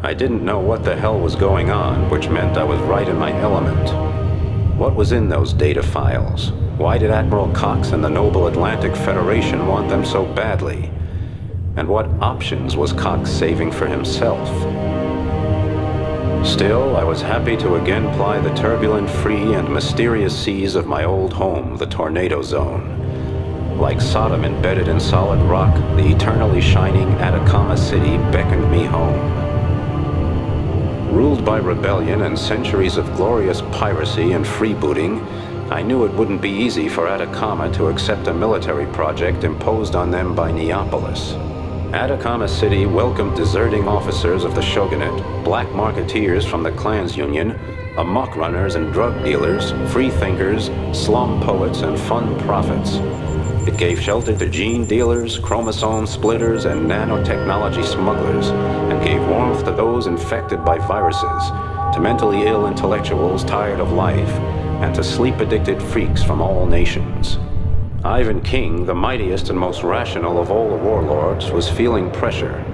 I didn't know what the hell was going on, which meant I was right in my element. What was in those data files? Why did Admiral Cox and the Noble Atlantic Federation want them so badly? And what options was Cox saving for himself? Still, I was happy to again ply the turbulent, free, and mysterious seas of my old home, the Tornado Zone. Like Sodom embedded in solid rock, the eternally shining Atacama City beckoned me home. Ruled by rebellion and centuries of glorious piracy and freebooting, I knew it wouldn't be easy for Atacama to accept a military project imposed on them by Neapolis. Atacama City welcomed deserting officers of the shogunate, black marketeers from the clans union, amok runners and drug dealers, free thinkers, slum poets, and fun prophets. It gave shelter to gene dealers, chromosome splitters, and nanotechnology smugglers, and gave warmth to those infected by viruses, to mentally ill intellectuals tired of life, and to sleep-addicted freaks from all nations. Ivan King, the mightiest and most rational of all the warlords, was feeling pressure.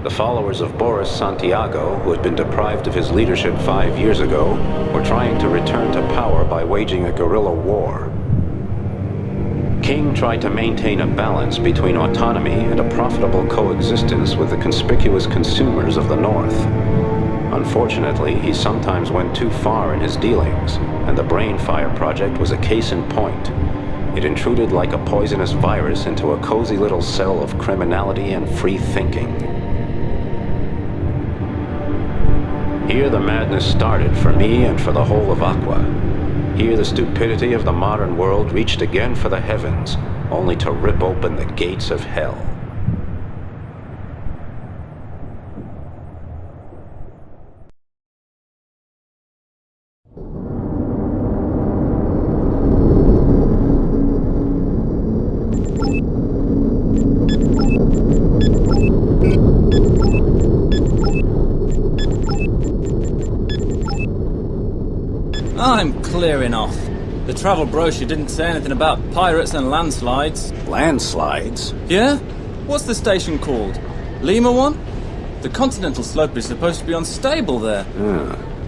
The followers of Boris Santiago, who had been deprived of his leadership 5 years ago, were trying to return to power by waging a guerrilla war. King tried to maintain a balance between autonomy and a profitable coexistence with the conspicuous consumers of the North. Unfortunately, he sometimes went too far in his dealings, and the Brainfire Project was a case in point. It intruded like a poisonous virus into a cozy little cell of criminality and free thinking. Here the madness started for me and for the whole of Aqua. Here the stupidity of the modern world reached again for the heavens, only to rip open the gates of hell. I'm clearing off. The travel brochure didn't say anything about pirates and landslides. Landslides? Yeah? What's the station called? Lima 1? The continental slope is supposed to be unstable there.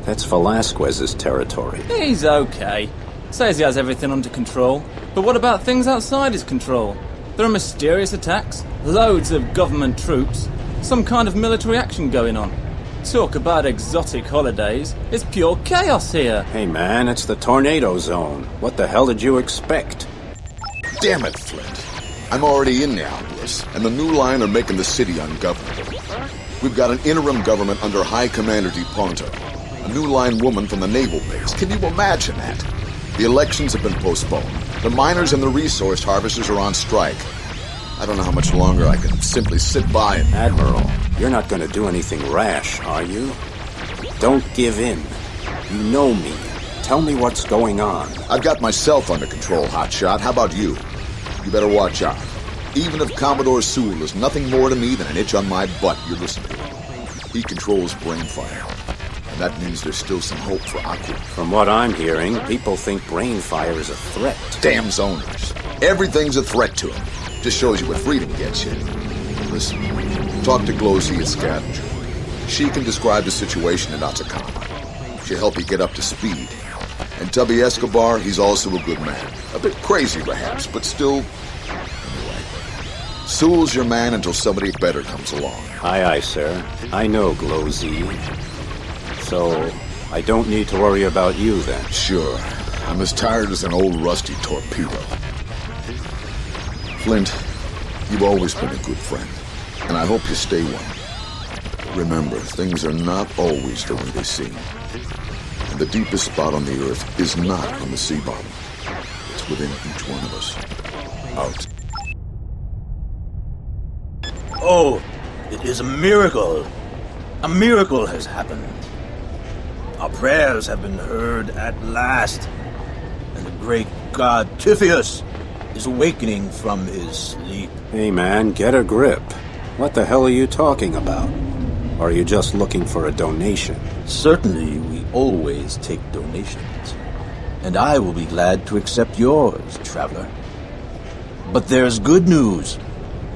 That's Velasquez's territory. He's okay. Says he has everything under control. But what about things outside his control? There are mysterious attacks, loads of government troops, some kind of military action going on. Talk about exotic holidays. It's pure chaos here. Hey man, it's the Tornado Zone. What the hell did you expect? Damn it, Flint. I'm already in Neapolis, and the new line are making the city ungovernable. We've got an interim government under High Commander DePonto, a new line woman from the naval base. Can you imagine that? The elections have been postponed. The miners and the resource harvesters are on strike. I don't know how much longer I can simply sit by and... Admiral, you're not going to do anything rash, are you? Don't give in. You know me. Tell me what's going on. I've got myself under control, hotshot. How about you? You better watch out. Even if Commodore Sewell is nothing more to me than an itch on my butt, you listen to him. He controls Brainfire. And that means there's still some hope for Aqua. From what I'm hearing, people think Brainfire is a threat. Damn zoners. Everything's a threat to him. Just shows you what freedom gets you. Listen, talk to Glosy at Scavenger. She can describe the situation in Atacama. She'll help you get up to speed. And Tubby Escobar, he's also a good man. A bit crazy, perhaps, but still... Anyway, Sewell's your man until somebody better comes along. Aye, aye, sir. I know Glosy. So, I don't need to worry about you, then? Sure. I'm as tired as an old rusty torpedo. Flint, you've always been a good friend, and I hope you stay one. Remember, things are not always the way they seem. And the deepest spot on the Earth is not on the sea bottom. It's within each one of us. Out. Oh, it is a miracle. A miracle has happened. Our prayers have been heard at last. And the great god Typheus is awakening from his sleep. Hey man, get a grip. What the hell are you talking about? Or are you just looking for a donation? Certainly, we always take donations. And I will be glad to accept yours, traveler. But there's good news.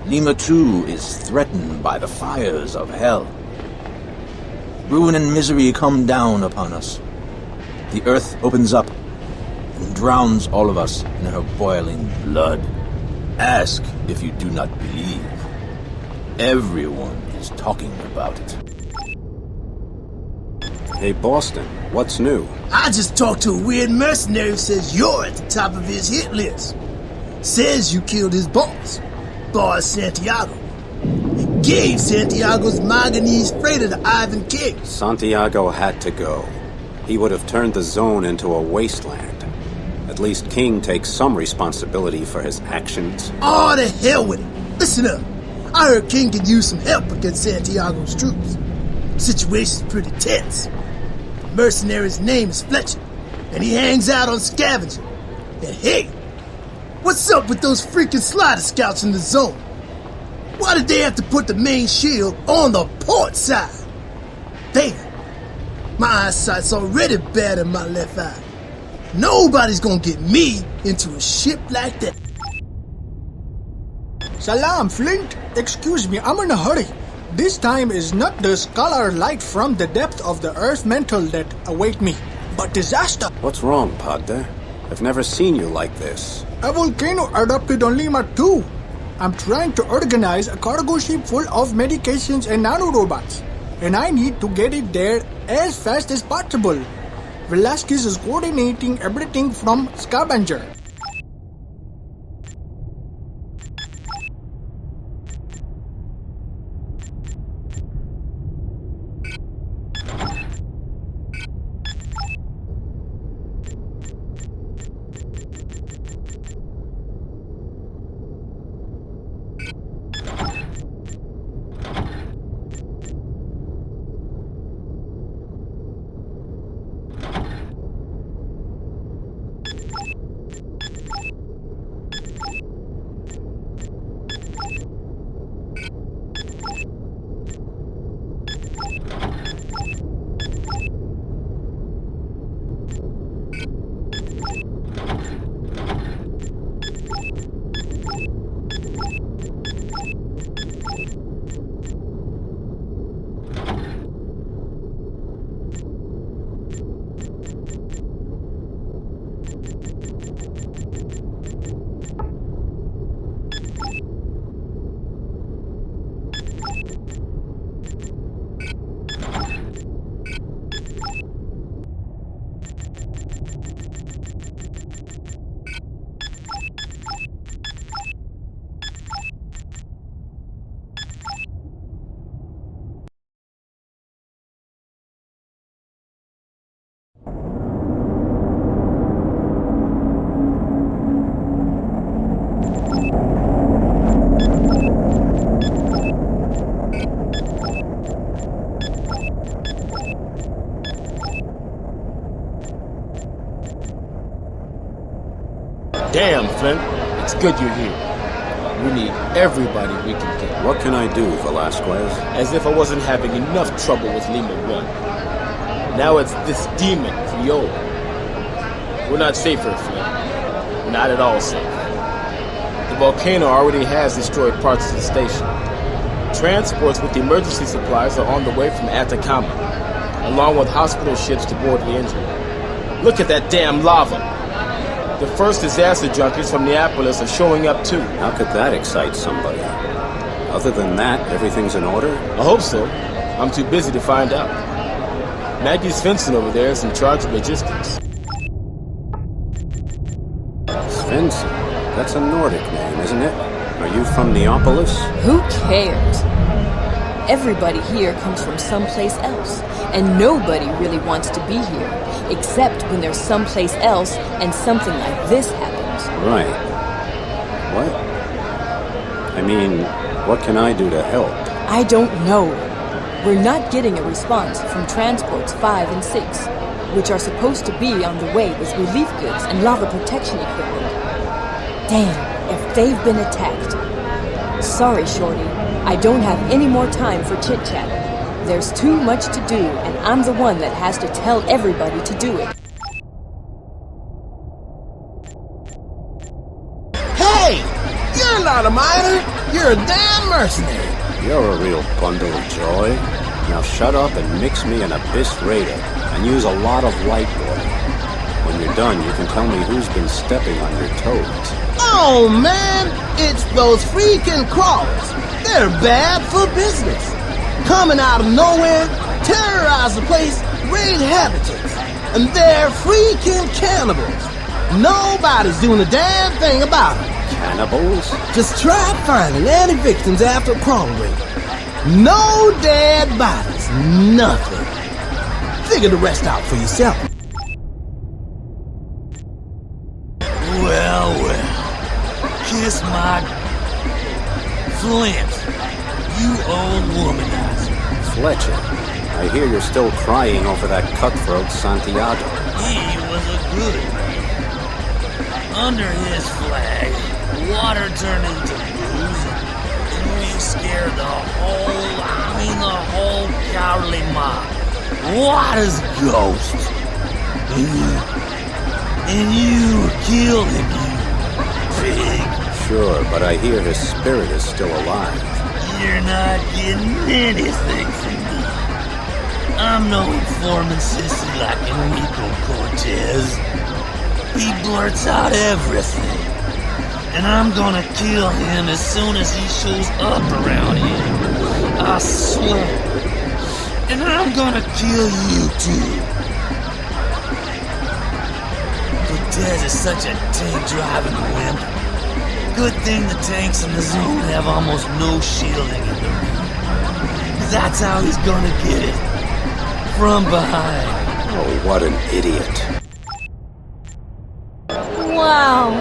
Lima 2 is threatened by the fires of hell. Ruin and misery come down upon us. The earth opens up and drowns all of us in her boiling blood. Ask if you do not believe. Everyone is talking about it. Hey, Boston, what's new? I just talked to a weird mercenary who says you're at the top of his hit list. Says you killed his boss Santiago. And gave Santiago's manganese freighter to Ivan King. Santiago had to go. He would have turned the zone into a wasteland. At least King takes some responsibility for his actions. Oh, to hell with it. Listen up. I heard King could use some help against Santiago's troops. Situation's pretty tense. The mercenary's name is Fletcher, and he hangs out on scavenging. And hey, what's up with those freaking slider scouts in the zone? Why did they have to put the main shield on the port side? Damn, my eyesight's already bad in my left eye. Nobody's gonna get me into a ship like that. Salam, Flint. Excuse me, I'm in a hurry. This time is not the scalar light from the depth of the earth mantle that await me, but disaster. What's wrong, Padre? I've never seen you like this. A volcano erupted on Lima 2. I'm trying to organize a cargo ship full of medications and nanorobots, and I need to get it there as fast as possible. Velasquez is coordinating everything from scavenger. Damn, Flint. It's good you're here. We need everybody we can get. What can I do, Velasquez? As if I wasn't having enough trouble with Lima 1. Now it's this demon, Viola. We're not safe here, Flint. We're not at all safe. The volcano already has destroyed parts of the station. Transports with emergency supplies are on the way from Atacama, along with hospital ships to board the injured. Look at that damn lava! The first disaster junkies from Neapolis are showing up too. How could that excite somebody? Other than that, everything's in order? I hope so. I'm too busy to find out. Maggie Svensson over there is in charge of logistics. Svensson? That's a Nordic name, isn't it? Are you from Neapolis? Who cares? Everybody here comes from someplace else, and nobody really wants to be here, except when there's someplace else and something like this happens. Right. What? I mean, what can I do to help? I don't know. We're not getting a response from transports 5 and 6, which are supposed to be on the way with relief goods and lava protection equipment. Damn, if they've been attacked. Sorry, Shorty. I don't have any more time for chit-chat. There's too much to do, and I'm the one that has to tell everybody to do it. Hey! You're not a miner! You're a damn mercenary! You're a real bundle of joy. Now shut up and mix me an Abyss Raider, and use a lot of light water. When you're done, you can tell me who's been stepping on your toes. Oh, man! It's those freaking crawlers. They're bad for business. Coming out of nowhere, terrorize the place, raid habitats. And they're freaking cannibals. Nobody's doing a damn thing about it. Cannibals? Just try finding any victims after a crawler raid. No dead bodies, nothing. Figure the rest out for yourself. Well, kiss my Flint, you old womanizer. Fletcher, I hear you're still crying over that cutthroat Santiago. He was a good man. Under his flag, water turned into booze, and we scared the whole cowardly mob. Water's ghost. And you killed him, you pig. Sure, but I hear his spirit is still alive. You're not getting anything from me. I'm no informant sissy like Enrico Cortez. He blurts out everything. And I'm gonna kill him as soon as he shows up around here. I swear. And I'm gonna kill you too. Cortez is such a tank-driving wimp. Good thing the tanks in the zone have almost no shielding in the ring. That's how he's gonna get it. From behind. Oh, what an idiot. Wow!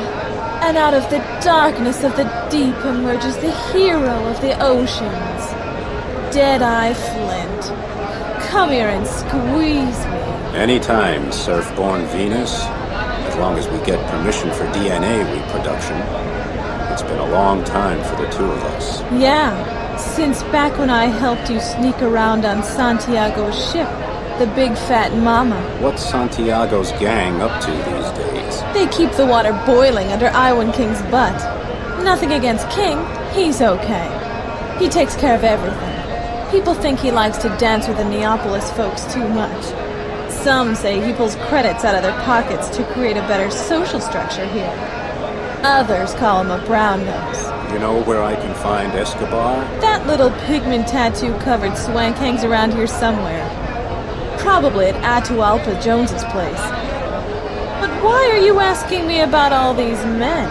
And out of the darkness of the deep emerges the hero of the oceans. Deadeye Flint. Come here and squeeze me. Anytime, Surfborn Venus. As long as we get permission for DNA reproduction. It's been a long time for the two of us. Yeah, since back when I helped you sneak around on Santiago's ship, the Big Fat Mama. What's Santiago's gang up to these days? They keep the water boiling under Iwan King's butt. Nothing against King, he's okay. He takes care of everything. People think he likes to dance with the Neapolis folks too much. Some say he pulls credits out of their pockets to create a better social structure here. Others call him a brown nose. You know where I can find Escobar? That little pigment tattoo-covered swank hangs around here somewhere. Probably at Atahualpa Jones's place. But why are you asking me about all these men?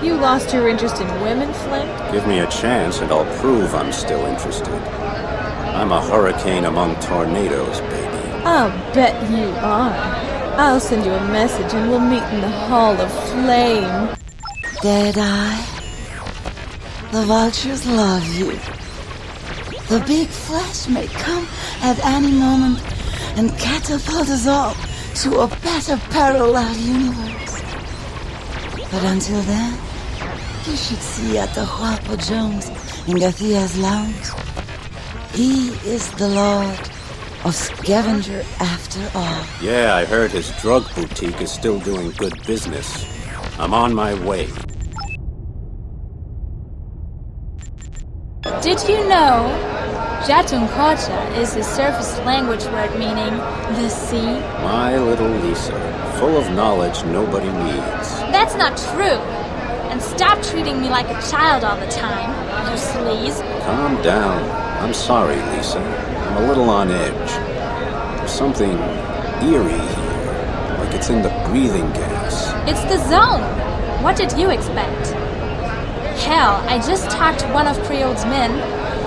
You lost your interest in women, Flint? Give me a chance and I'll prove I'm still interested. I'm a hurricane among tornadoes, baby. I'll bet you are. I'll send you a message and we'll meet in the Hall of Flame. Deadeye, the vultures love you. The big flash may come at any moment and catapult us all to a better parallel universe. But until then, you should see Atahualpa Jones in Garcia's lounge. He is the Lord of Scavenger after all. Yeah, I heard his drug boutique is still doing good business. I'm on my way. Did you know Jatunkocha is a surface language word meaning the sea? My little Lisa, full of knowledge nobody needs. That's not true. And stop treating me like a child all the time, you sleaze. Calm down. I'm sorry, Lisa. I'm a little on edge. There's something eerie here, like it's in the breathing gas. It's the zone. What did you expect? Hell, I just talked to one of Creole's men,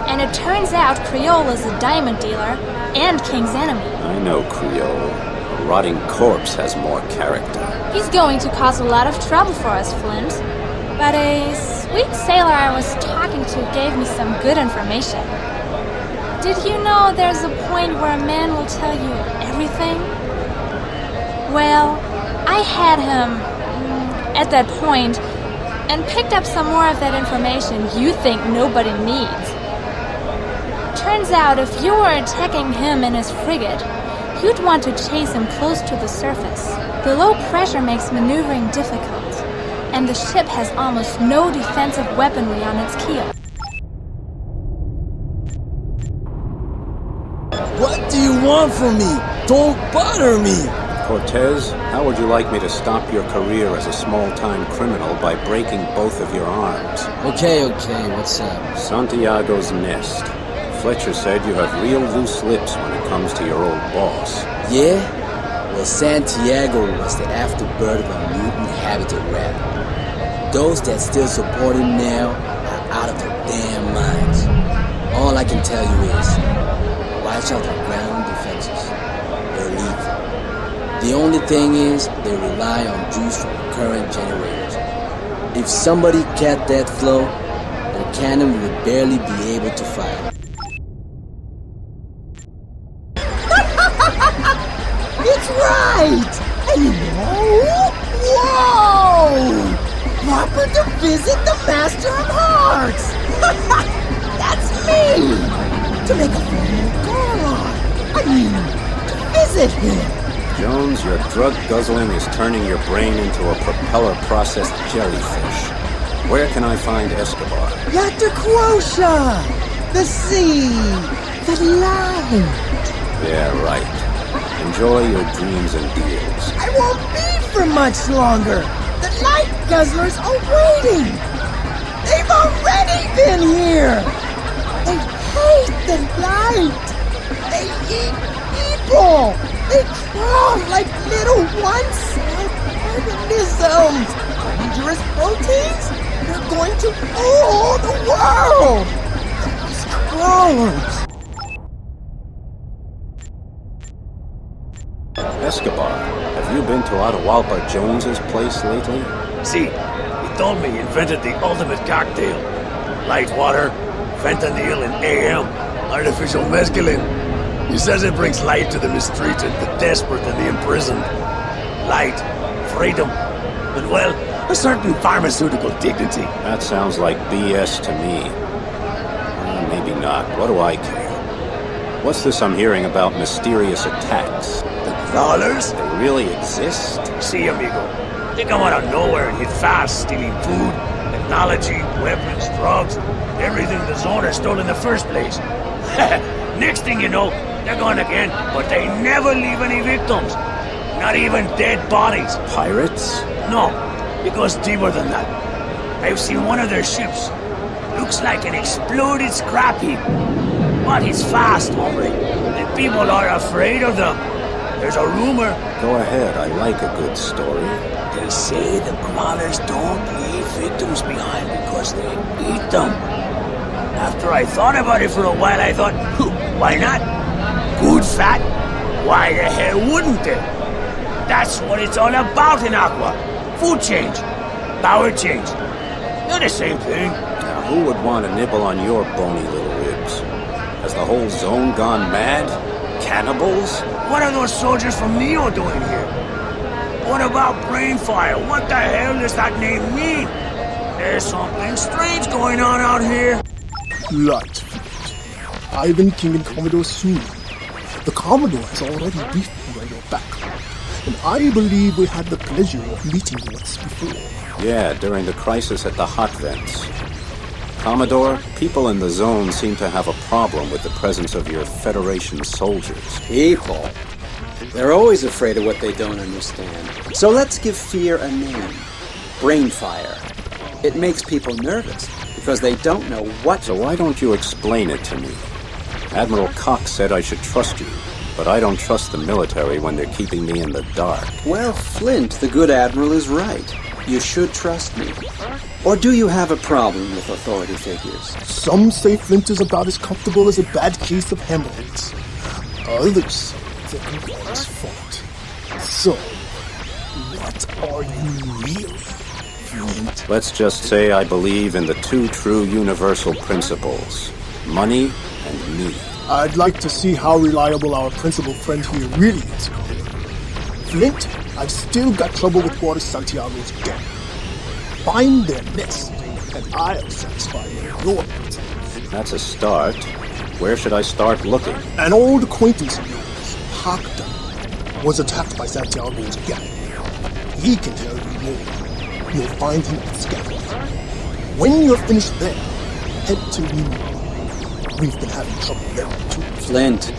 and it turns out Creole is a diamond dealer and King's enemy. I know Creole. A rotting corpse has more character. He's going to cause a lot of trouble for us, Flint. But a sweet sailor I was talking to gave me some good information. Did you know there's a point where a man will tell you everything? Well, I had him at that point and picked up some more of that information you think nobody needs. Turns out if you were attacking him in his frigate, you'd want to chase him close to the surface. The low pressure makes maneuvering difficult, and the ship has almost no defensive weaponry on its keel. do you want from me? Don't bother me! Cortez, how would you like me to stop your career as a small-time criminal by breaking both of your arms? Okay, what's up? Santiago's nest. Fletcher said you have real loose lips when it comes to your old boss. Yeah? Well, Santiago was the afterbird of a mutant habitat rat. Those that still support him now are out of their damn minds. All I can tell you is, watch out for ground defenses. They're lethal. The only thing is, they rely on juice from current generators. If somebody cut that flow, their cannon would barely be able to fire. It's right! And you know, whoa! Proper to visit the Master of Hearts! That's me! To make a formal call on. I mean, to visit him. Jones, your drug guzzling is turning your brain into a propeller-processed jellyfish. Where can I find Escobar? Yacta Quosha! The sea! The light! Yeah, right. Enjoy your dreams and deals. I won't be for much longer! The light guzzlers are waiting! They've already been here! They hate the light! They eat people! They crawl like little one-cell organisms! Dangerous proteins? They're going to rule the world! Those crawlers! Escobar, have you been to Atahualpa Jones's place lately? See, he told me he invented the ultimate cocktail. Light water, fentanyl, and AM, artificial mescaline. He says it brings light to the mistreated, the desperate, and the imprisoned. Light, freedom, and well, a certain pharmaceutical dignity. That sounds like BS to me. Maybe not. What do I care? What's this I'm hearing about mysterious attacks? The crawlers? They really exist? See, amigo. They come out of nowhere and hit fast, stealing food, technology, weapons, drugs, everything the Zoner stole in the first place. Next thing you know, they're gone again, but they never leave any victims. Not even dead bodies. Pirates? No, it goes deeper than that. I've seen one of their ships. Looks like an exploded scrap heap. But he's fast, hombre. And people are afraid of them. There's a rumor. Go ahead, I like a good story. They say the crawlers don't leave victims behind because they eat them. After I thought about it for a while, I thought, why not? Good fat? Why the hell wouldn't they? That's what it's all about in Aqua. Food change. Power change. They're the same thing. Now, who would want to nibble on your bony little ribs? Has the whole zone gone mad? Cannibals? What are those soldiers from Neo doing here? What about Brainfire? What the hell does that name mean? There's something strange going on out here. Right. Ivan, King, and Commodore Sulu. The Commodore has already briefed me on your background, and I believe we had the pleasure of meeting once before. Yeah, during the crisis at the hot vents. Commodore, people in the zone seem to have a problem with the presence of your Federation soldiers. People? They're always afraid of what they don't understand. So let's give fear a name. Brainfire. It makes people nervous, because they don't know what... So why don't you explain it to me? Admiral Cox said I should trust you, but I don't trust the military when they're keeping me in the dark. Well, Flint, the good admiral, is right. You should trust me. Or do you have a problem with authority figures? Some say Flint is about as comfortable as a bad case of hemorrhoids. Others say the Conqueror's fault. So, what are you really, Flint? Let's just say I believe in the two true universal principles. Money and me. I'd like to see how reliable our principal friend here really is, Colonel. Flint, I've still got trouble with Water Santiago's gang. Find their nest, and I'll satisfy your needs. That's a start. Where should I start looking? An old acquaintance of yours, Hakda, was attacked by Santiago's gang. He can tell you more. You'll find him at Scaffold. When you're finished there, head to Lima. We've been having trouble there, too. Flint,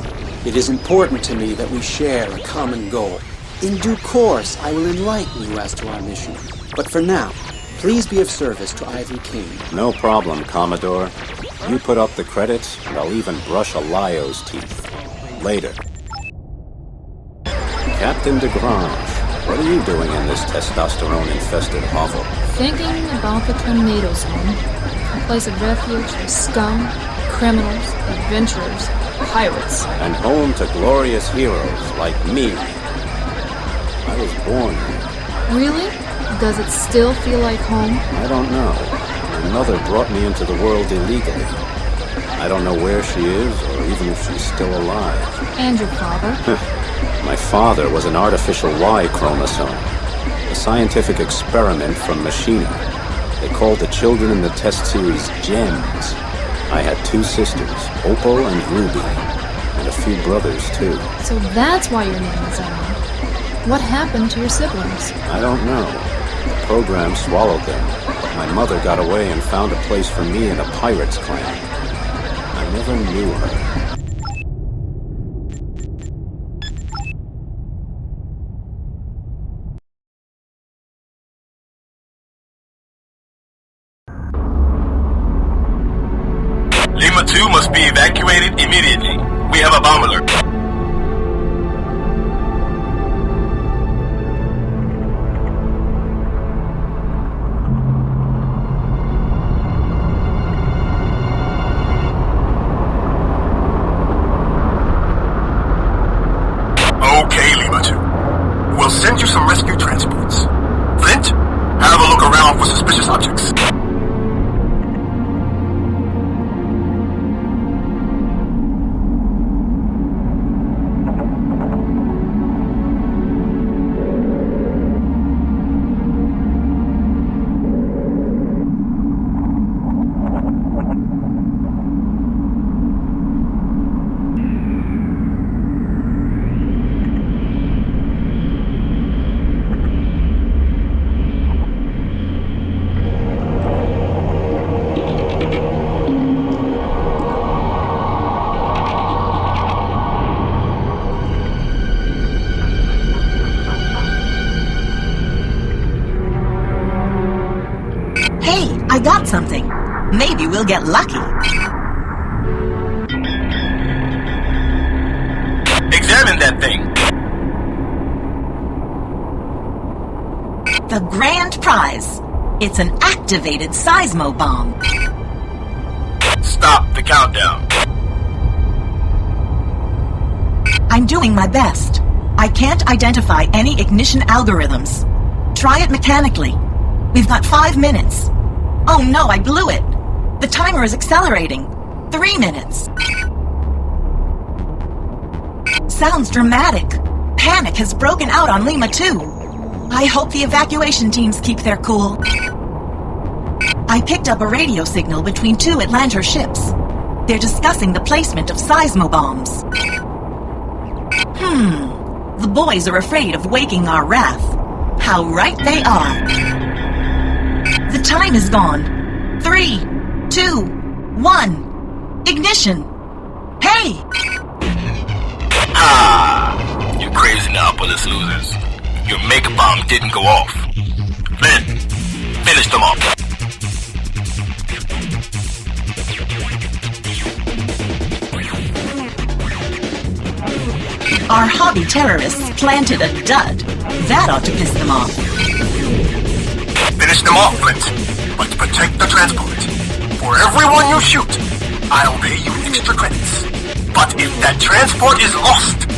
It is important to me that we share a common goal. In due course, I will enlighten you as to our mission. But for now, please be of service to Ivory King. No problem, Commodore. You put up the credits, and I'll even brush a Lyo's teeth. Later. Captain DeGrange, what are you doing in this testosterone-infested hovel? Thinking about the tornado zone. A place of refuge for scum, criminals, adventurers, pirates. And home to glorious heroes like me. I was born here. Really? Does it still feel like home? I don't know. My mother brought me into the world illegally. I don't know where she is, or even if she's still alive. And your father? My father was an artificial Y chromosome. A scientific experiment from Machina. They called the children in the test series gems. I had 2 sisters, Opal and Ruby, and a few brothers, too. So that's why your name is Emma. What happened to your siblings? I don't know. The program swallowed them, but my mother got away and found a place for me in a pirate's clan. I never knew her. Lima 2 must be evacuated immediately. We have a bomb alert. Okay, Lima 2. We'll send you some rescue transports. Flint, have a look around for suspicious objects. I got something. Maybe we'll get lucky. Examine that thing. The grand prize. It's an activated seismo bomb. Stop the countdown. I'm doing my best. I can't identify any ignition algorithms. Try it mechanically. We've got 5 minutes. Oh no, I blew it. The timer is accelerating. 3 minutes. Sounds dramatic. Panic has broken out on Lima 2. I hope the evacuation teams keep their cool. I picked up a radio signal between 2 Atlanter ships. They're discussing the placement of seismo bombs. The boys are afraid of waking our wrath. How right they are. The time is gone. 3, 2, 1. Ignition. Hey! Ah! You crazy Neapolis losers. Your mega bomb didn't go off. Flynn, finish them off. Our hobby terrorists planted a dud. That ought to piss them off. Finish them off, Flint. But protect the transport. For everyone you shoot, I'll pay you extra credits. But if that transport is lost,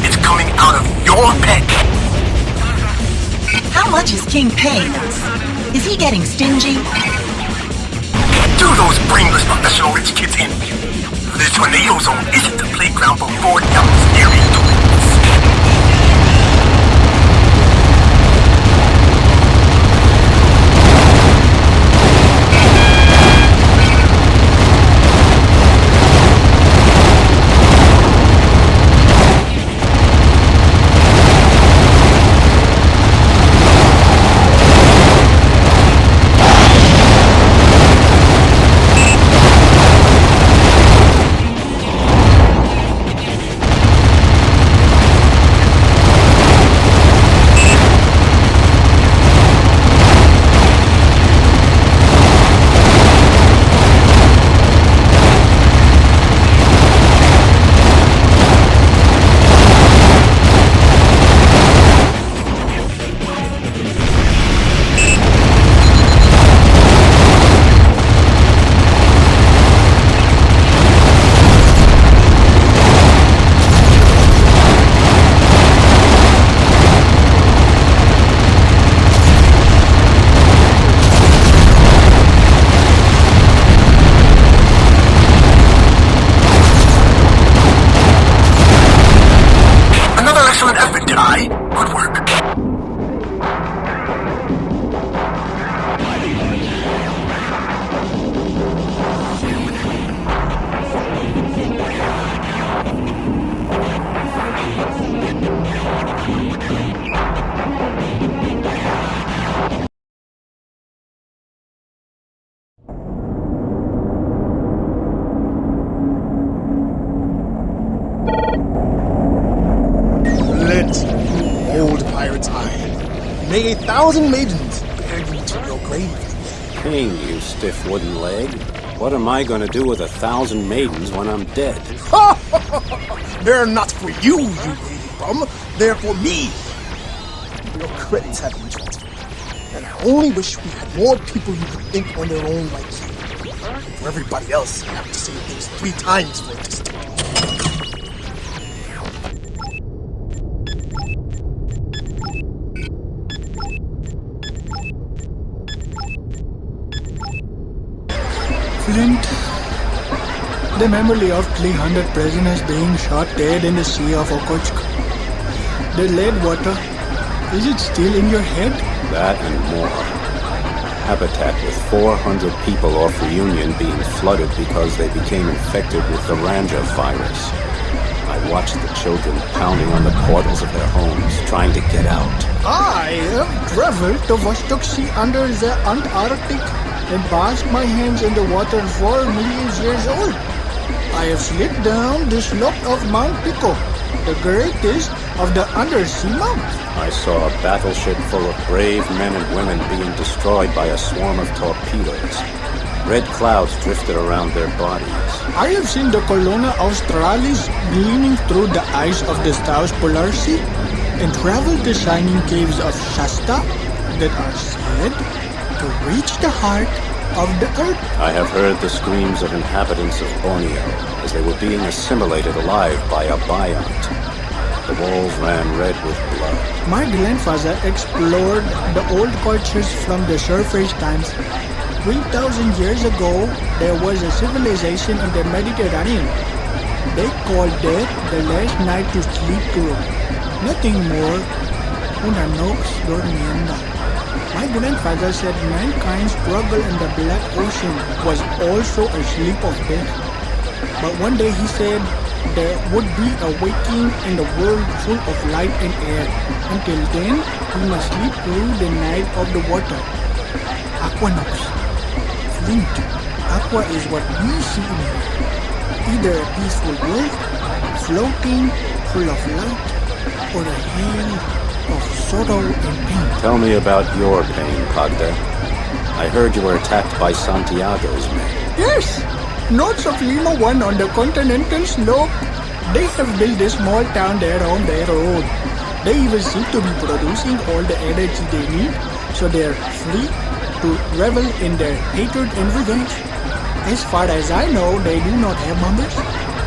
it's coming out of your pay. How much is King paying us? Is he getting stingy? Do those brainless professional rich kids in. The tornado zone isn't the playground for bored-out scary twins. May 1,000 maidens bear you to your grave. King, you stiff wooden leg. What am I going to do with 1,000 maidens when I'm dead? They're not for you, you greedy bum. They're for me. Your credits have been transferred. And I only wish we had more people who could think on their own like you. For everybody else, you have to say things 3 times for it to stick. Flint, the memory of 300 prisoners being shot dead in the Sea of Okhotsk. The lead water, is it still in your head? That and more. Habitat with 400 people off Reunion being flooded because they became infected with the Ranja virus. I watched the children pounding on the portals of their homes, trying to get out. I have traveled the Vostok Sea under the Antarctic and washed my hands in the water 4 million years old. I have slid down the slope of Mount Pico, the greatest of the undersea mountains. I saw a battleship full of brave men and women being destroyed by a swarm of torpedoes. Red clouds drifted around their bodies. I have seen the Colonna Australis gleaming through the ice of the South Polar Sea and traveled the shining caves of Shasta that are said to reach the heart of the earth. I have heard the screams of inhabitants of Borneo as they were being assimilated alive by a biont. The walls ran red with blood. My grandfather explored the old cultures from the surface times. 3,000 years ago, there was a civilization in the Mediterranean. They called it the last night to sleep group. Nothing more. Una nox dormienda. My grandfather said mankind's struggle in the Black Ocean was also a sleep of death. But one day he said there would be a waking in the world full of light and air. Until then, we must sleep through the night of the water. AquaNox. Flint. Aqua is what we see in here. Either a peaceful world, floating, full of light, or a hell of sorrow and pain. Tell me about your pain, Pagda. I heard you were attacked by Santiago's men. Yes! North of Lima 1 on the continental slope. They have built a small town there on their own. They even seem to be producing all the energy they need, so they're free to revel in their hatred and revenge. As far as I know, they do not have bombers.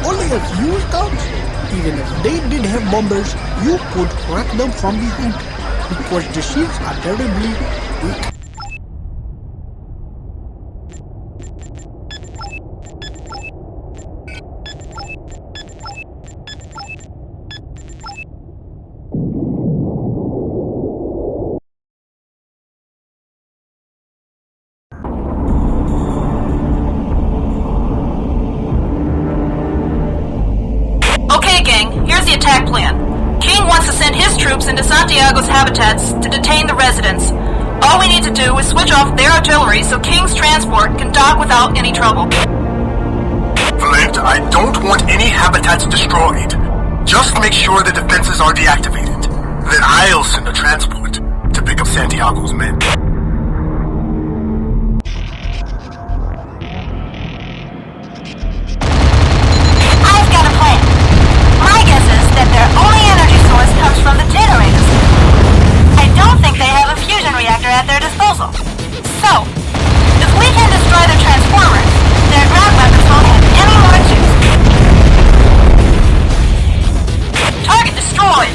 Only a few scouts. Even if they did have bombers, you could crack them from behind, because the shields are terribly weak. Attack plan. King wants to send his troops into Santiago's habitats to detain the residents. All we need to do is switch off their artillery so King's transport can dock without any trouble. Flint, I don't want any habitats destroyed. Just make sure the defenses are deactivated. Then I'll send a transport to pick up Santiago's men. Their only energy source comes from the generators. I don't think they have a fusion reactor at their disposal. So, if we can destroy their transformers, their ground weapons won't have any more juice. Target destroyed!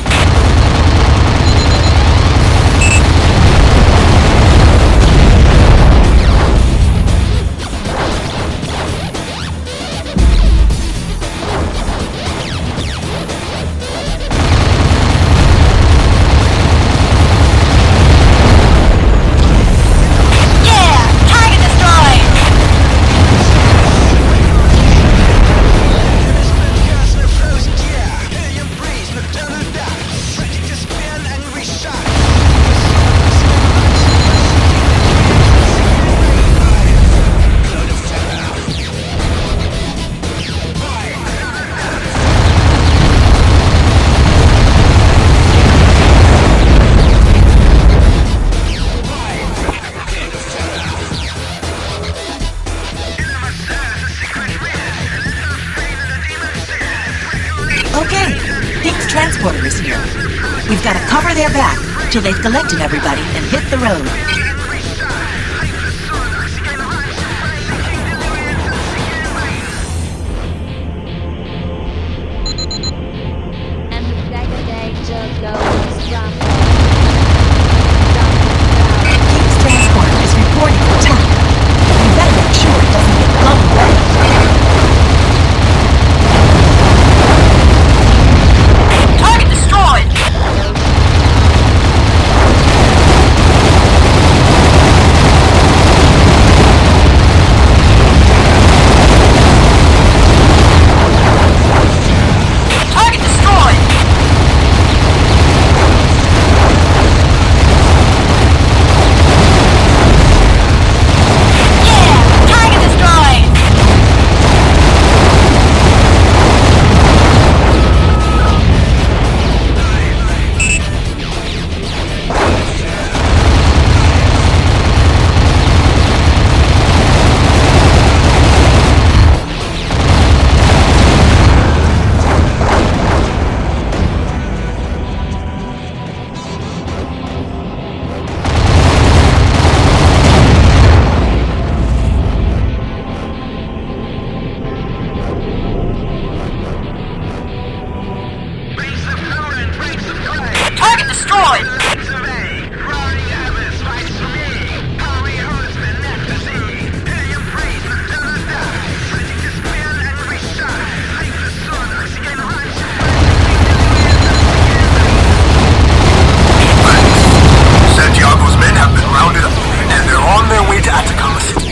Okay, Pink's transporter is here. We've got to cover their back till they've collected everybody and hit the road. Pink's transporter is reporting an attack. We better make sure it doesn't get blown away. Target destroyed! Target destroyed! Yeah! Target destroyed! Target destroyed! Santiago's men have been rounded up, and they're on their way to Atacama City.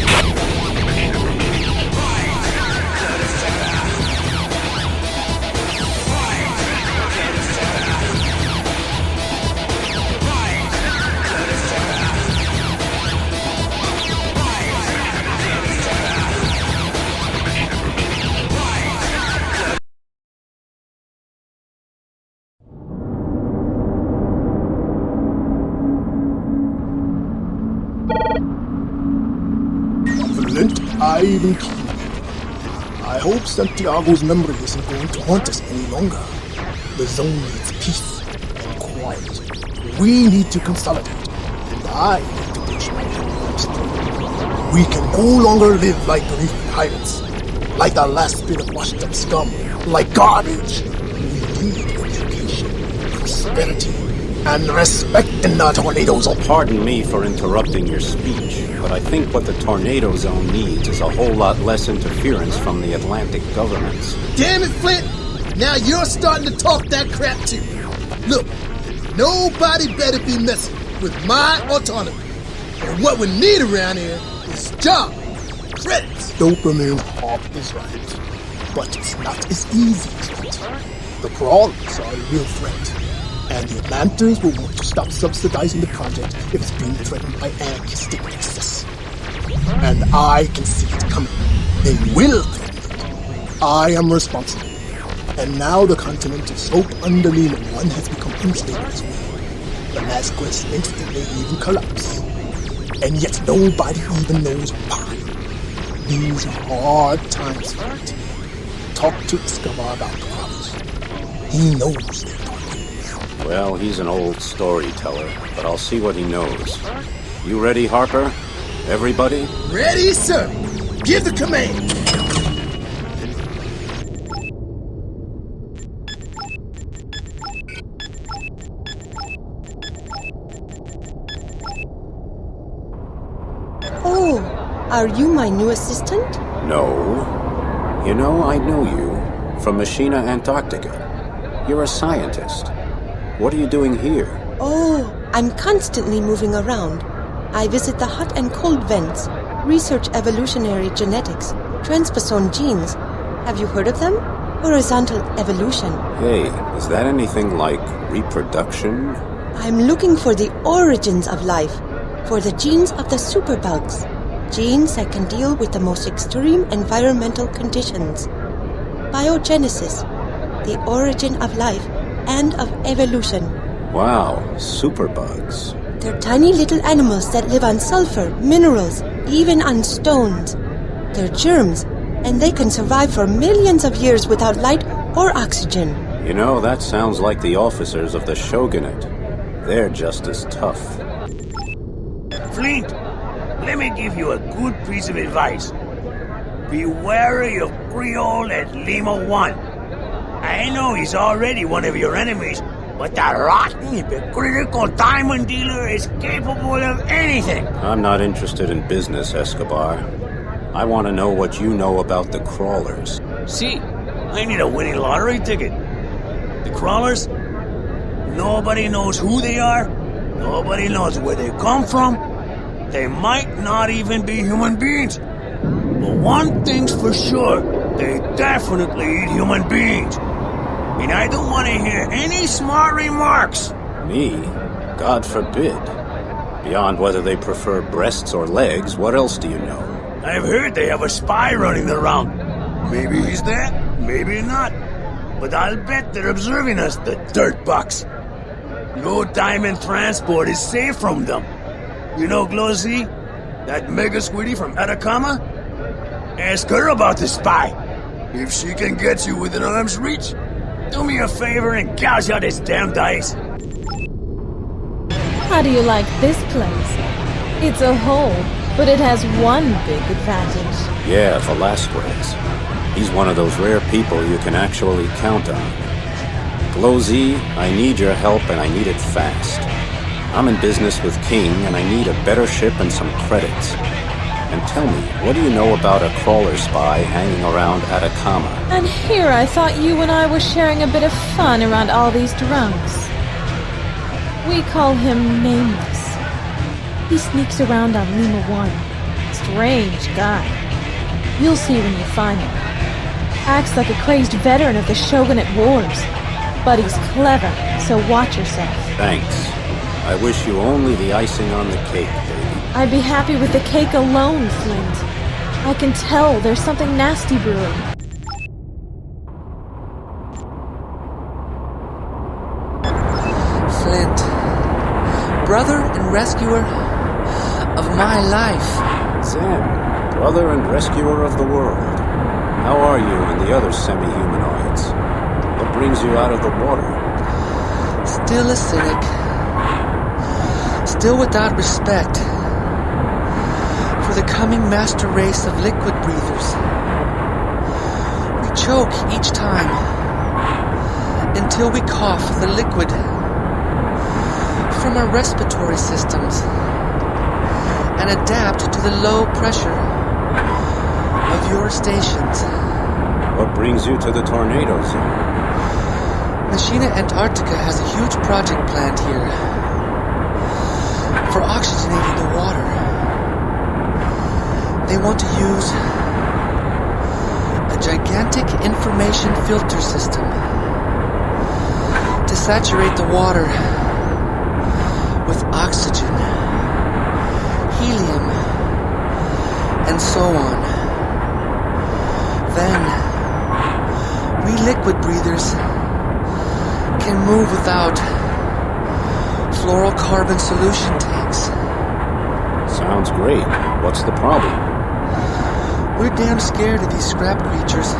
Flint, Ivan Key. I hope Santiago's memory isn't going to haunt us any longer. The zone needs peace and quiet. We need to consolidate, and I need to push my programs through. We can no longer live like reef pirates, like the last bit of washed up scum, like garbage. We need education, prosperity, and respect in the tornado zone. Pardon me for interrupting your speech, but I think what the tornado zone needs is a whole lot less interference from the Atlantic governments. Damn it, Flint! Now you're starting to talk that crap too. Look, nobody better be messing with my autonomy. And what we need around here is jobs, credits. Dopamine Hawk is right, but it's not as easy as that. The crawlers are a real threat, and the Atlantans will want to stop subsidizing the project if it's being threatened by anarchistic excess. And I can see it coming. They will threaten it. I am responsible. And now the continent of Slope under Lehman 1 has become unstable as well. The last quest instantly even collapsed. And yet nobody even knows why. These are hard times for it. Talk to Escobar about the problems. He knows they're talking. Well, he's an old storyteller, but I'll see what he knows. You ready, Harper? Everybody? Ready, sir. Give the command. Oh, are you my new assistant? No. You know, I know you. From Machina Antarctica. You're a scientist. What are you doing here? Oh, I'm constantly moving around. I visit the hot and cold vents, research evolutionary genetics, transposon genes. Have you heard of them? Horizontal evolution. Hey, is that anything like reproduction? I'm looking for the origins of life, for the genes of the superbugs. Genes that can deal with the most extreme environmental conditions. Biogenesis, the origin of life and of evolution. Wow, superbugs. They're tiny little animals that live on sulfur, minerals, even on stones. They're germs, and they can survive for millions of years without light or oxygen. You know, that sounds like the officers of the Shogunate. They're just as tough. Flint, let me give you a good piece of advice. Be wary of Creole at Lima 1. I know he's already one of your enemies, but that rotten, hypocritical diamond dealer is capable of anything. I'm not interested in business, Escobar. I want to know what you know about the crawlers. See, I need a winning lottery ticket. The crawlers? Nobody knows who they are. Nobody knows where they come from. They might not even be human beings. But one thing's for sure, they definitely eat human beings. And I don't want to hear any smart remarks. Me? God forbid. Beyond whether they prefer breasts or legs, what else do you know? I've heard they have a spy running around. Maybe he's there, maybe not. But I'll bet they're observing us, the dirtbugs. No diamond transport is safe from them. You know Glosy? That mega squiddy from Atacama? Ask her about the spy. If she can get you within arm's reach, do me a favor and gouge out his damned eyes. How do you like this place? It's a hole, but it has one big advantage. Yeah, Velasquez. He's one of those rare people you can actually count on. Glosy, I need your help and I need it fast. I'm in business with King and I need a better ship and some credits. And tell me, what do you know about a crawler spy hanging around Atacama? And here I thought you and I were sharing a bit of fun around all these drunks. We call him Nameless. He sneaks around on Lima 1. Strange guy. You'll see when you find him. Acts like a crazed veteran of the Shogunate Wars. But he's clever, so watch yourself. Thanks. I wish you only the icing on the cake, baby. I'd be happy with the cake alone, Flint. I can tell there's something nasty brewing. Flint. Brother and rescuer of my life. Sam, brother and rescuer of the world. How are you and the other semi-humanoids? What brings you out of the water? Still a cynic. Still without respect for the coming master race of liquid breathers. We choke each time until we cough the liquid from our respiratory systems and adapt to the low pressure of your stations. What brings you to the tornado zone? Machina Antarctica has a huge project planned here for oxygenating the water. They want to use a gigantic information filter system to saturate the water with oxygen, helium, and so on. Then, we liquid breathers can move without fluorocarbon solution tanks. Sounds great. What's the problem? We're damn scared of these scrap creatures.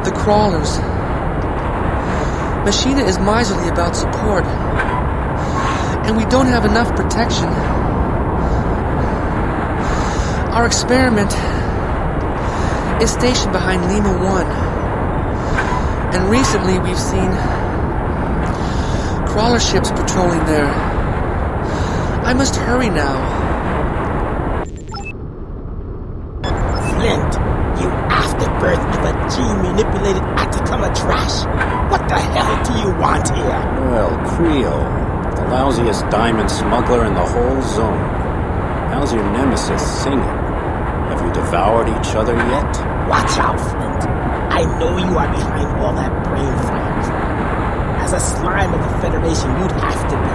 The crawlers. Machina is miserly about support. And we don't have enough protection. Our experiment is stationed behind Lima 1. And recently we've seen crawler ships patrolling there. I must hurry now. Flint, you afterbirth of a gene-manipulated Atacama trash. What the hell do you want here? Well, Creole, the lousiest diamond smuggler in the whole zone. How's your nemesis singing? Have you devoured each other yet? Watch out, Flint. I know you are behind all that brain fire crap. As a slime of the Federation, you'd have to be.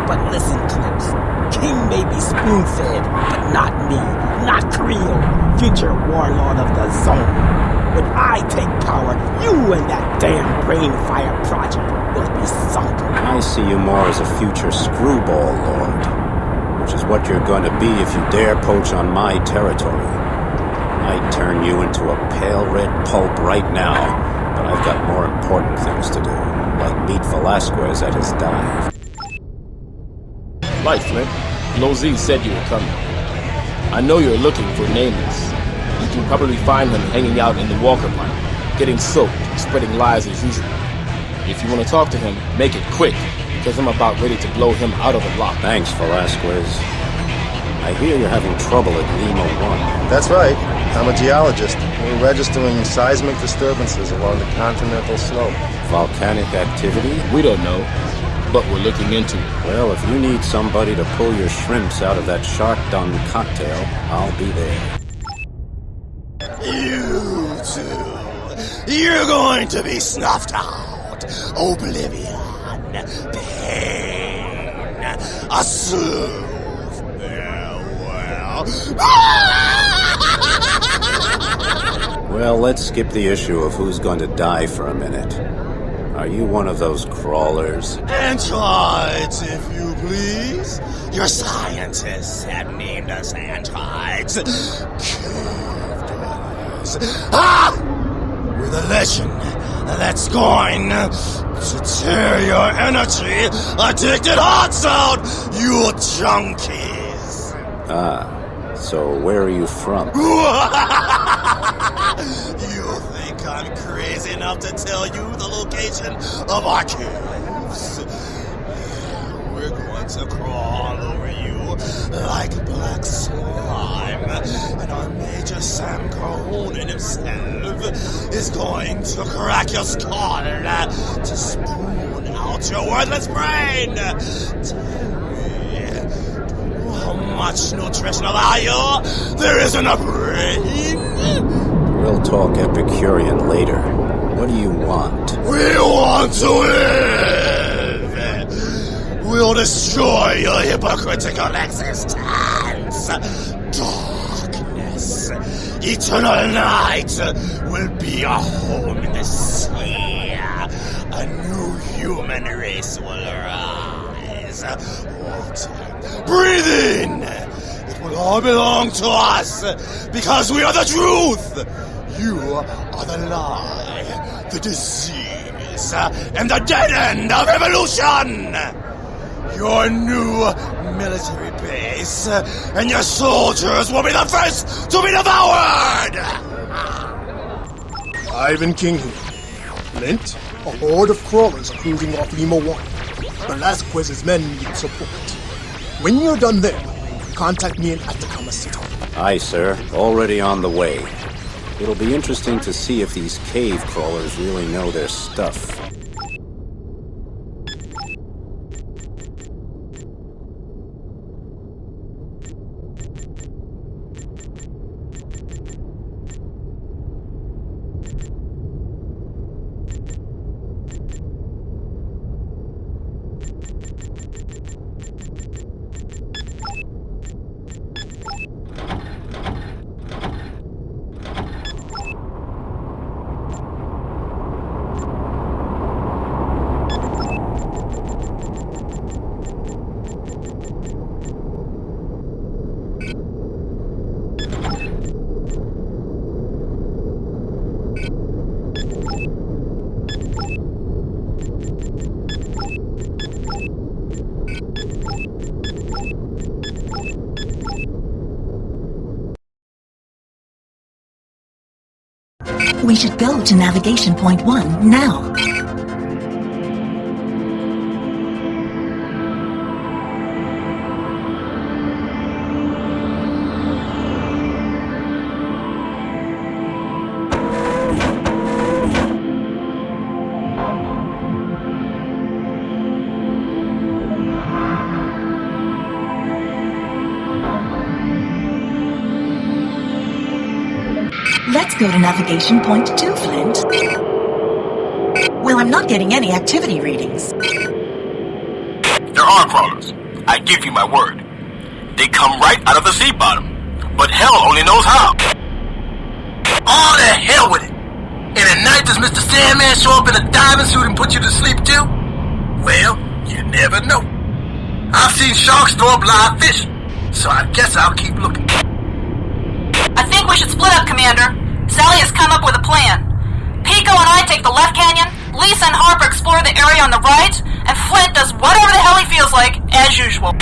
But listen close. King may be spoon-fed, but not me. Not Creole, future warlord of the zone. When I take power, you and that damn brain fire project will be sunk. I see you more as a future screwball lord, which is what you're going to be if you dare poach on my territory. I'd turn you into a pale red pulp right now but I've got more important things to do, like meet Velasquez at his dive. Light, Flint. Low Z said you were coming. I know you're looking for Nameless. You can probably find him hanging out in the Walker pipe, getting soaked, spreading lies as usual. If you want to talk to him, make it quick, because I'm about ready to blow him out of the lock. Thanks, Velasquez. I hear you're having trouble at Lima 1. That's right. I'm a geologist. We're registering seismic disturbances along the continental slope. Volcanic activity? We don't know, but we're looking into it. Well, if you need somebody to pull your shrimps out of that shark dung cocktail, I'll be there. You two, you're going to be snuffed out. Oblivion, pain, a slow farewell. Well, let's skip the issue of who's going to die for a minute. Are you one of those crawlers? Antrides, if you please. Your scientists have named us antrides. Cave dwellers. Ah! We're the legend that's going to tear your energy addicted hearts out, you junkies. Ah, so where are you from? You think I'm crazy enough to tell you the location of our caves? We're going to crawl over you like black slime, and our Major Sam Cahonen himself is going to crack your skull to spoon out your worthless brain. Tell me, how much nutritional value there is in a brain? We'll talk Epicurean later. What do you want? We want to live! We'll destroy your hypocritical existence! Darkness, eternal night will be our home in the sea. A new human race will arise. Water, breathe in! It will all belong to us because we are the truth! You are the lie, the disease, and the dead end of evolution! Your new military base and your soldiers will be the first to be devoured! Ivan King here. Flint, a horde of crawlers are cruising off Lima 1. Velasquez's men need support. When you're done there, contact me in Atacama City. Aye, sir. Already on the way. It'll be interesting to see if these cave crawlers really know their stuff. We should go to navigation point 1 now. Let's go to navigation point 2, Flint. Well, I'm not getting any activity readings. There are crawlers. I give you my word. They come right out of the sea bottom. But hell only knows how. All the hell with it. And at night does Mr. Sandman show up in a diving suit and put you to sleep too? Well, you never know. I've seen sharks throw up live fish. So I guess I'll keep looking. I think we should split up, Commander. Sally has come up with a plan. Pico and I take take the left canyon, Lisa and Harper explore the area on the right, and Flint does whatever the hell he feels like, as usual.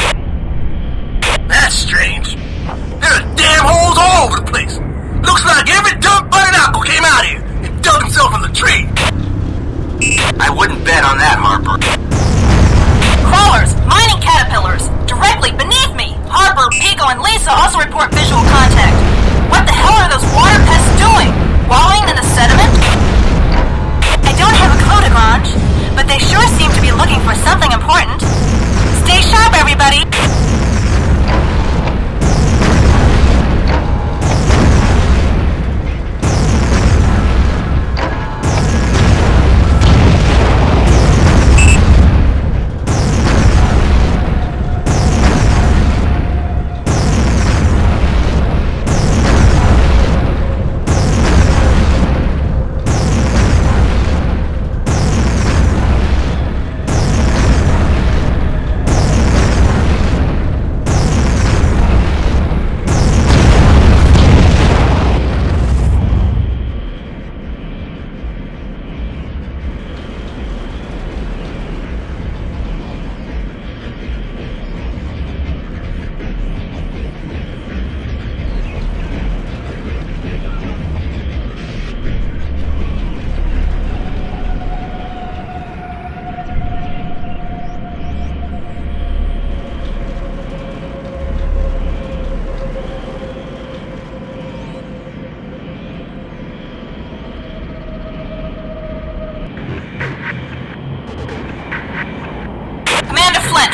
That's strange. There are damn holes all over the place. Looks like every dump by an aqua came out here and dug himself in the tree. I wouldn't bet on that, Harper. Crawlers, mining caterpillars, directly beneath me. Harper, Pico, and Lisa also report visual contact. What the hell are those water pests doing? Wallowing in the sediment? I don't have a clue, Grange, but they sure seem to be looking for something important. Stay sharp, everybody!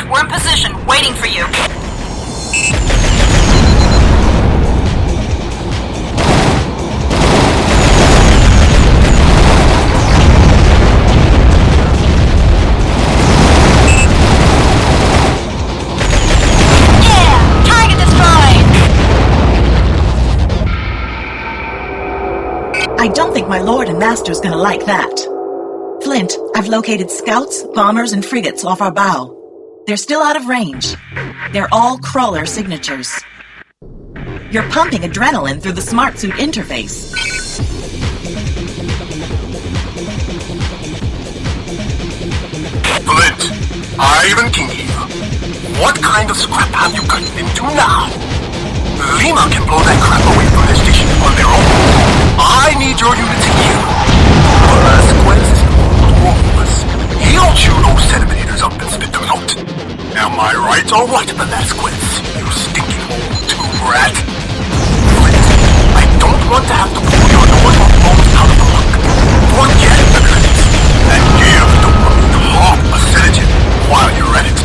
We're in position, waiting for you. Yeah! Target destroyed! I don't think my lord and master's gonna like that. Flint, I've located scouts, bombers, and frigates off our bow. They're still out of range. They're all crawler signatures. You're pumping adrenaline through the smart suit interface. Flint, Ivan King here. What kind of scrap have you gotten into now? Lima can blow that crap away from their station on their own. I need your units here. Velasquez is ruthless. He'll chew those sedimenters up and spit them out. Am I right or what, Velasquez? You stinking old two-rat. Flint, I don't want to have to pull your nose off bones out of the muck. Forget the credits and give the heart a sedative while you're at it.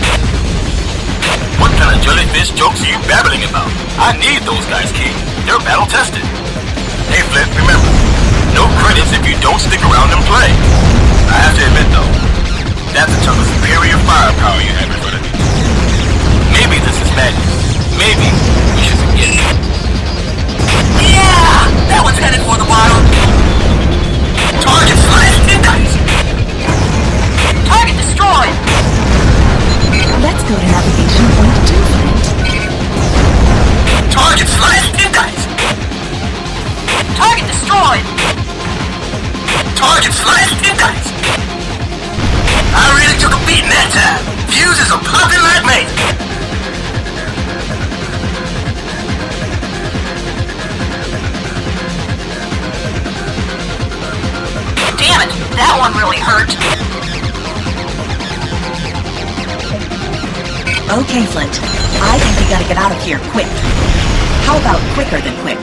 What kind of jellyfish jokes are you babbling about? I need those guys, King. They're battle-tested. Hey, Flint, remember, no credits if you don't stick around and play. I have to admit, though, that's a chunk of superior firepower you have in front of me. Maybe this is madness. Maybe we should forget it. Yeah! That one's headed for the wild. Target slashed, guys! Target destroyed! Let's go to navigation point 2, Flint. Target slashed, guys! Target destroyed! Target slashed, guys! I really took a beating that time. Fuses are popping like me. Damn it, that one really hurt. Okay, Flint. I think we gotta get out of here quick. How about quicker than quick?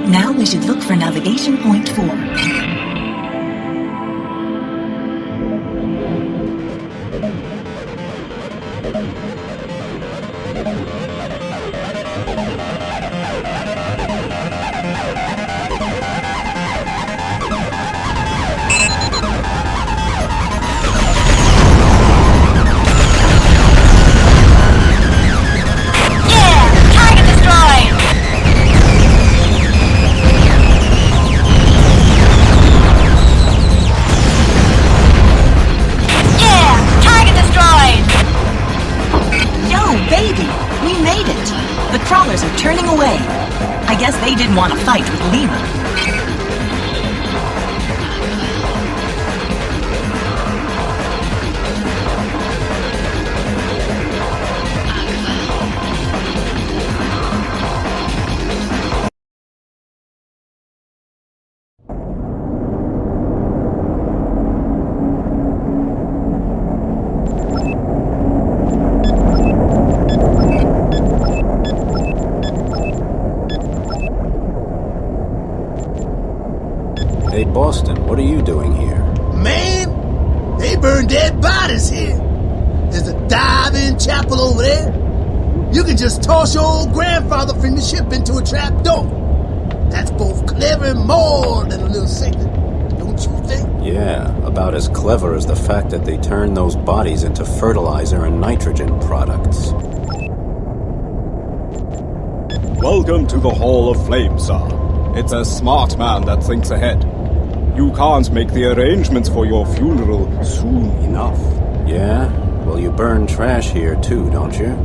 Now we should look for navigation point 4. guess they didn't want to fight with Lima. Hey, Boston, what are you doing here? Man, they burn dead bodies here. There's a dive-in chapel over there. You can just toss your old grandfather from the ship into a trap door. That's both clever and more than a little sickening, don't you think? Yeah, about as clever as the fact that they turn those bodies into fertilizer and nitrogen products. Welcome to the Hall of Flame, sir. It's a smart man that thinks ahead. You can't make the arrangements for your funeral soon enough. Yeah? Well, you burn trash here too, don't you?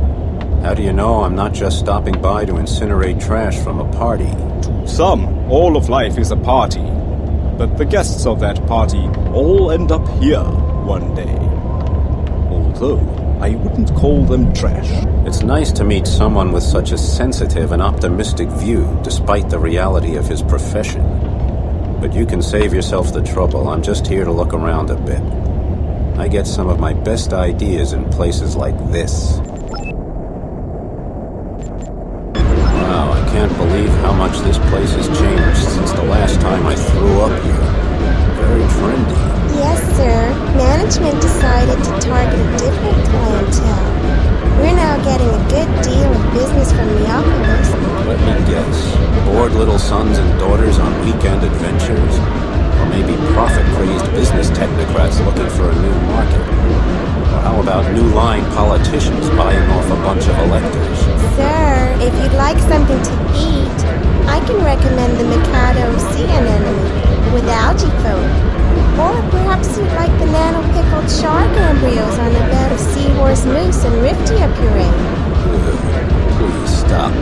How do you know I'm not just stopping by to incinerate trash from a party? To some, all of life is a party. But the guests of that party all end up here one day. Although, I wouldn't call them trash. It's nice to meet someone with such a sensitive and optimistic view, despite the reality of his profession. But you can save yourself the trouble. I'm just here to look around a bit. I get some of my best ideas in places like this. Wow, I can't believe how much this place has changed since the last time I threw up here. Very trendy. Yes, sir. Management decided to target a different clientele. We're now getting a good deal of business from Neapolis. Let me guess. Bored little sons and daughters on weekend adventures? Or maybe profit-crazed business technocrats looking for a new market? Or how about new line politicians buying off a bunch of electors? Sir, if you'd like something to eat, I can recommend the Mikado Sea Anemone with algae foam. Or perhaps you'd like the nano-pickled shark embryos on a bed of seahorse mousse and riftia puree. Please stop.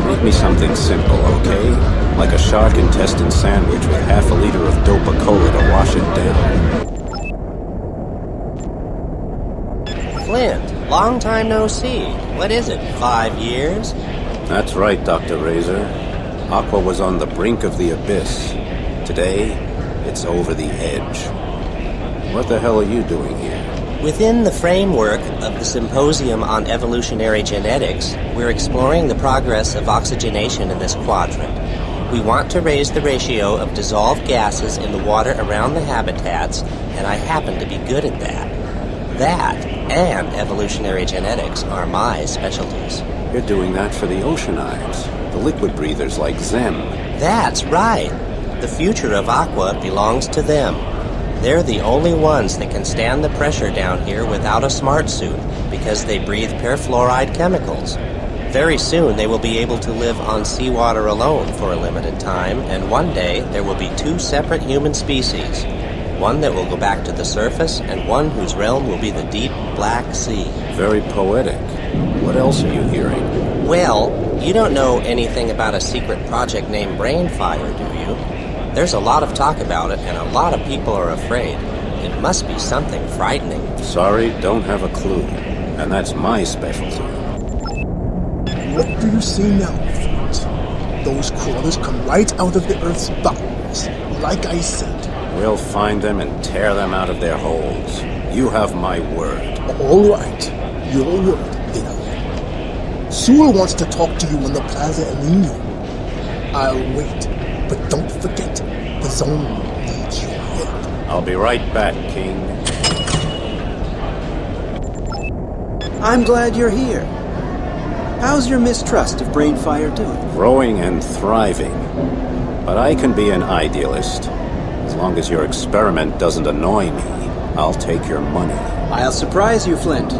Make me something simple, okay? Like a shark intestine sandwich with half a liter of Dopa-Cola to wash it down. Flint, long time no see. What is it, 5 years? That's right, Dr. Razor. Aqua was on the brink of the abyss. Today, it's over the edge. What the hell are you doing here? Within the framework of the Symposium on Evolutionary Genetics, we're exploring the progress of oxygenation in this quadrant. We want to raise the ratio of dissolved gases in the water around the habitats, and I happen to be good at that. That and evolutionary genetics are my specialties. You're doing that for the oceanites, the liquid breathers like them. That's right. The future of Aqua belongs to them. They're the only ones that can stand the pressure down here without a smart suit because they breathe perfluoride chemicals. Very soon they will be able to live on seawater alone for a limited time, and one day there will be 2 separate human species. One that will go back to the surface, and one whose realm will be the deep Black Sea. Very poetic. What else are you hearing? Well, you don't know anything about a secret project named Brainfire, do you? There's a lot of talk about it, and a lot of people are afraid. It must be something frightening. Sorry, don't have a clue. And that's my specialty. What do you say now, friends? Those crawlers come right out of the Earth's bowels. Like I said. We'll find them and tear them out of their holes. You have my word. All right. Your word, then. Sewell wants to talk to you on the Plaza El Nino. I'll wait. But don't forget, the zone needs your help. I'll be right back, King. I'm glad you're here. How's your mistrust of Brainfire doing? Growing and thriving. But I can be an idealist. As long as your experiment doesn't annoy me, I'll take your money. I'll surprise you, Flint.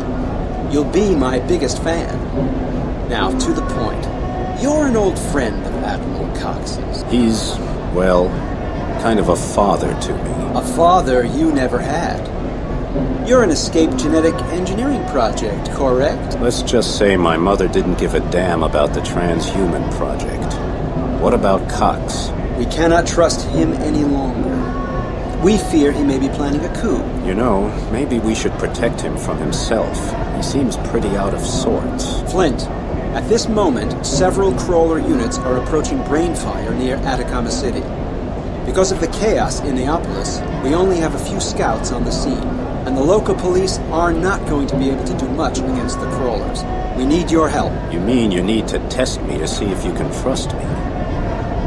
You'll be my biggest fan. Now, to the point. You're an old friend of Admiral Cox's. He's, well, kind of a father to me. A father you never had. You're an escaped genetic engineering project, correct? Let's just say my mother didn't give a damn about the transhuman project. What about Cox? We cannot trust him any longer. We fear he may be planning a coup. You know, maybe we should protect him from himself. He seems pretty out of sorts. Flint, at this moment, several crawler units are approaching Brainfire near Atacama City. Because of the chaos in Neapolis, we only have a few scouts on the scene, and the local police are not going to be able to do much against the crawlers. We need your help. You mean you need to test me to see if you can trust me?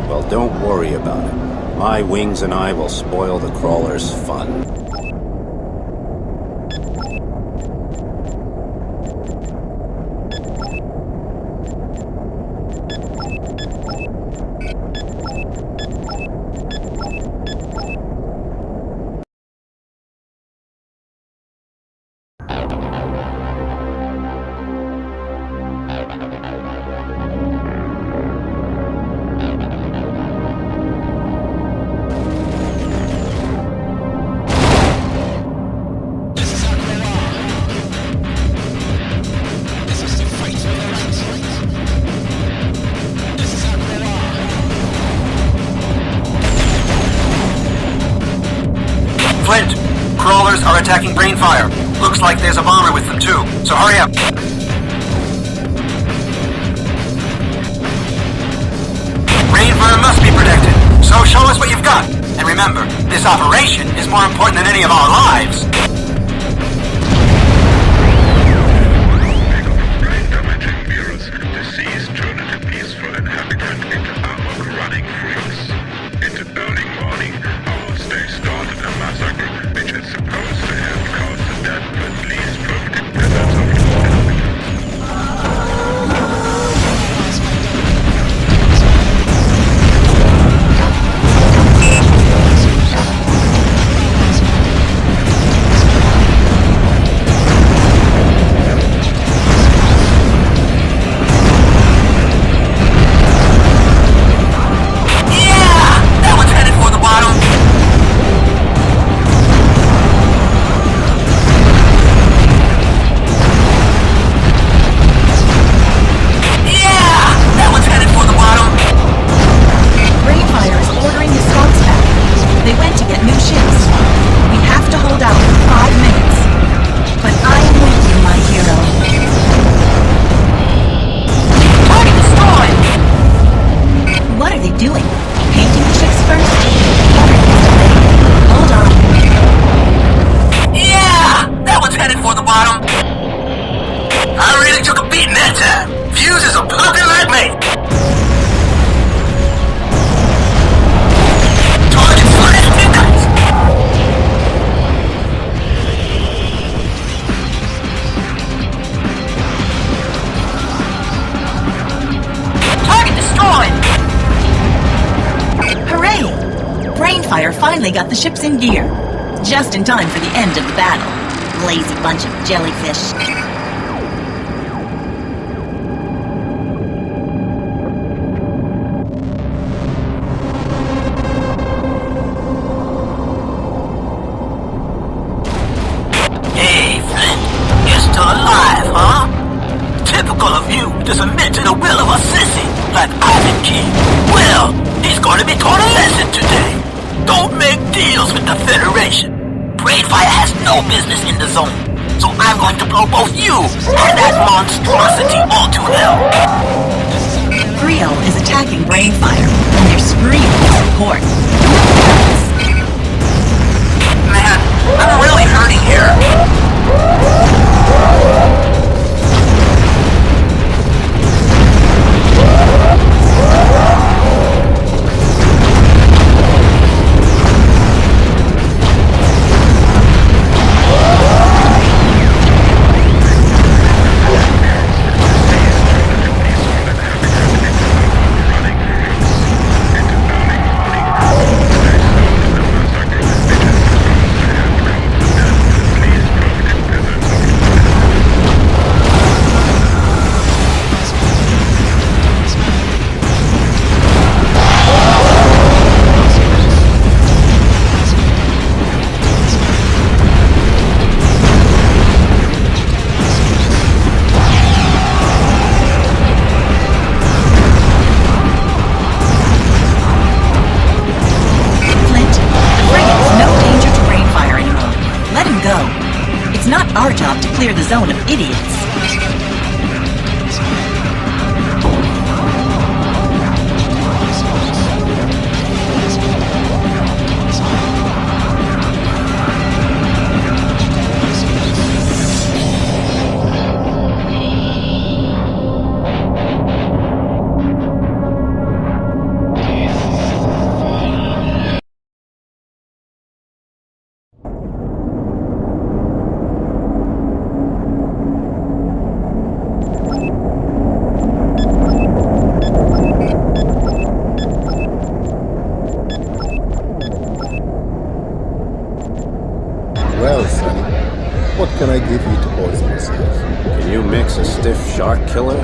Well, don't worry about it. My wings and I will spoil the crawlers' fun. Flint, crawlers are attacking Brainfire. Looks like there's a bomber with them too, so hurry up. Brainfire must be protected, so show us what you've got. And remember, this operation is more important than any of our lives. Brainfire finally got the ships in gear. Just in time for the end of the battle. Lazy bunch of jellyfish. Hey, Flint, you're still alive, huh? Typical of you to submit to the will of a sissy like Ivan King. Well, he's going to be taught a lesson today. Don't make deals with the Federation. Brainfire has no business in the zone, so I'm going to blow both you and that monstrosity all to hell. Creel is attacking Brainfire, and they're screaming support. Man, I'm really hurting here. of idiots. Well, Sonny, what can I give you to poison yourself? Can you mix a stiff shark killer?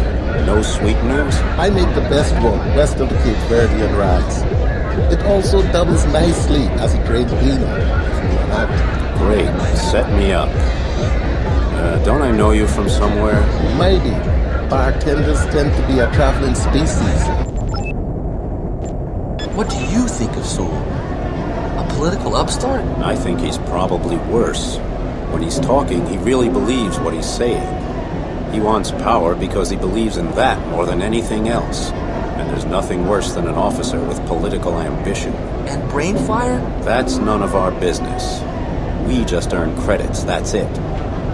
No sweeteners? I make the best one west of the Cape Verdean rags. It also doubles nicely as a drain cleaner, if you run out. Great, set me up. Don't I know you from somewhere? Maybe. Bartenders tend to be a traveling species. What do you think of Soul? A political upstart? I think he's probably worse. When he's talking, he really believes what he's saying. He wants power because he believes in that more than anything else. And there's nothing worse than an officer with political ambition. And Brainfire? That's none of our business. We just earn credits, that's it.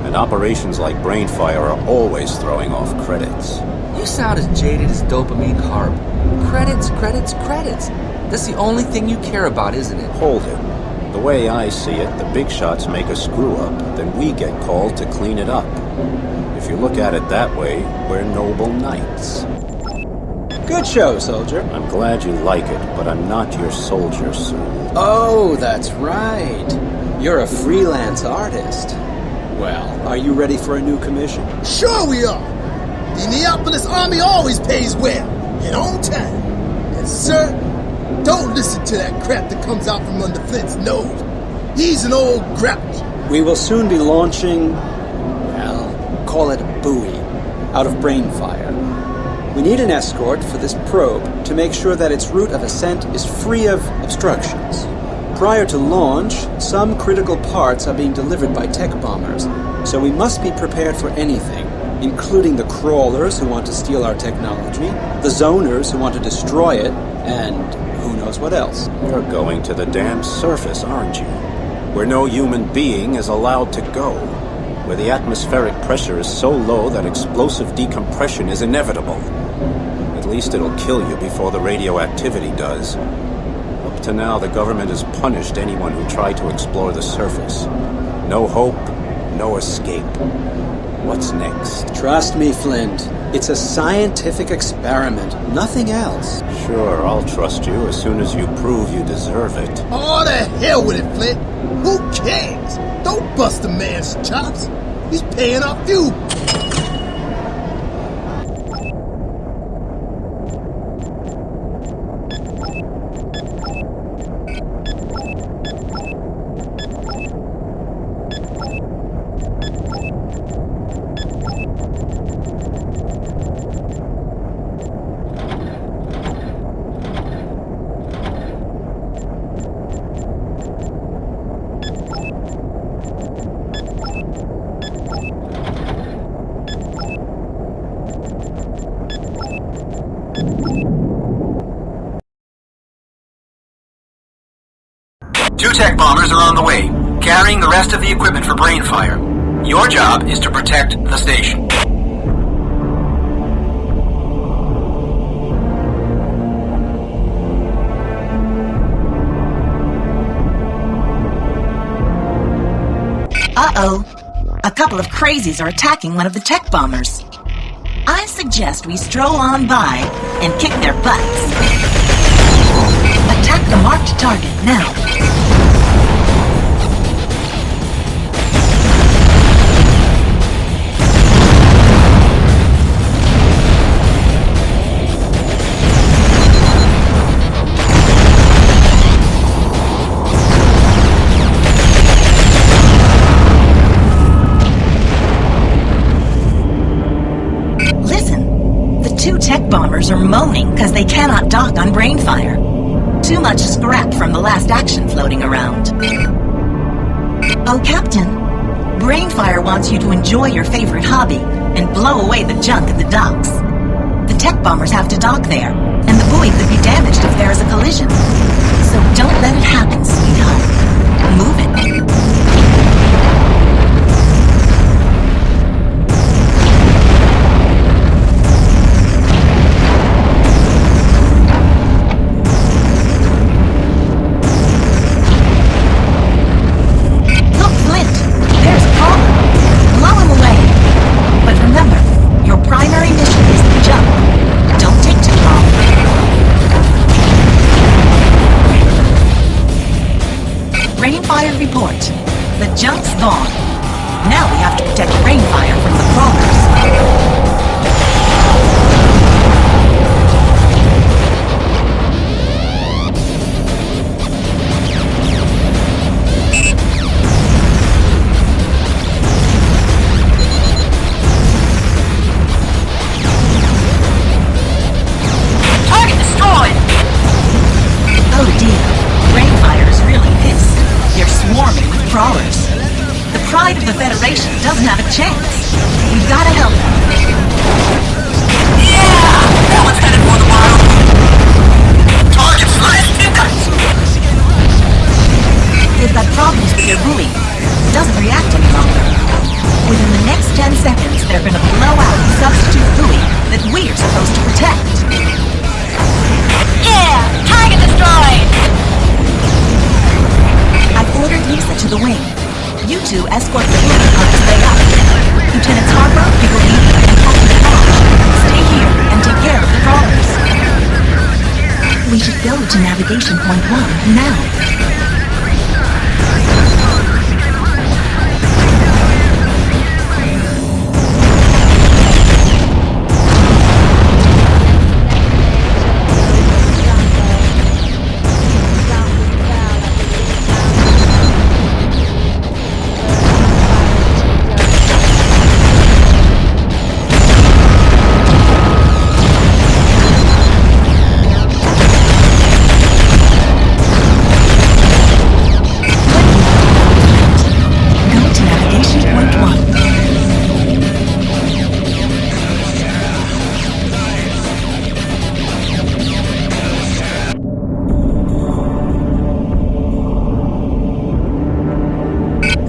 And operations like Brainfire are always throwing off credits. You sound as jaded as dopamine carb. Credits, credits, credits. That's the only thing you care about, isn't it? Hold it. The way I see it, the big shots make a screw-up, then we get called to clean it up. If you look at it that way, we're noble knights. Good show, soldier. I'm glad you like it, but I'm not your soldier, sir. Oh, that's right. You're a freelance artist. Well, are you ready for a new commission? Sure we are. The Neapolis Army always pays well and on time. And sir, don't listen to that crap that comes out from under Flint's nose. He's an old grappler. We will soon be launching, well, call it a buoy, out of Brainfire. We need an escort for this probe to make sure that its route of ascent is free of obstructions. Prior to launch, some critical parts are being delivered by tech bombers, so we must be prepared for anything, including the crawlers who want to steal our technology, the zoners who want to destroy it, and who knows what else. You're going to the damn surface, aren't you? Where no human being is allowed to go. Where the atmospheric pressure is so low that explosive decompression is inevitable. At least it'll kill you before the radioactivity does. Up to now, the government has punished anyone who tried to explore the surface. No hope, no escape. What's next? Trust me, Flint. It's a scientific experiment, nothing else. Sure, I'll trust you as soon as you prove you deserve it. Oh, the hell with it, Flint. Who cares? Don't bust a man's chops. He's paying our fuel. Two tech bombers are on the way, carrying the rest of the equipment for Brainfire. Your job is to protect the station. Uh-oh. A couple of crazies are attacking one of the tech bombers. I suggest we stroll on by and kick their butts. Attack the marked target now. Tech bombers are moaning because they cannot dock on Brainfire. Too much scrap from the last action floating around. Oh, Captain, Brainfire wants you to enjoy your favorite hobby and blow away the junk at the docks. The tech bombers have to dock there, and the buoy could be damaged if there is a collision. So don't let it happen, sweetheart. Move it. Report. The junk's gone. Now we have to protect Rainfire from the crawlers. Target destroyed! Oh dear. Rainfire is really pissed. They're swarming with crawlers. The pride of the Federation doesn't have a chance. We've got to help them. Yeah! That one's headed for the bottom. Target slashed. They've got problems with their buoy. It doesn't react any longer. Within the next 10 seconds, they're going to blow out the substitute buoy that we're supposed to protect. Yeah! Target destroyed! I've ordered Lisa to the wing. You two escort the buoy on its way up. Lieutenants Harper, Higgledy, and Captain Fogg, stay here and take care of the crawlers. We should go to navigation point 1 now.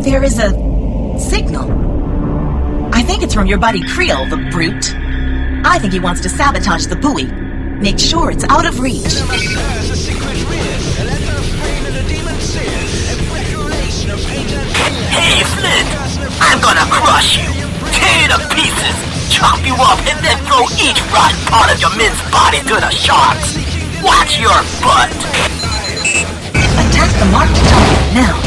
There is a signal. I think it's from your buddy Creel, the brute. I think he wants to sabotage the buoy. Make sure it's out of reach. Hey, Flint! I'm gonna crush you, tear you to pieces, chop you up, and then throw each rotten part of your men's body to the sharks. Watch your butt! Attack the marked target now.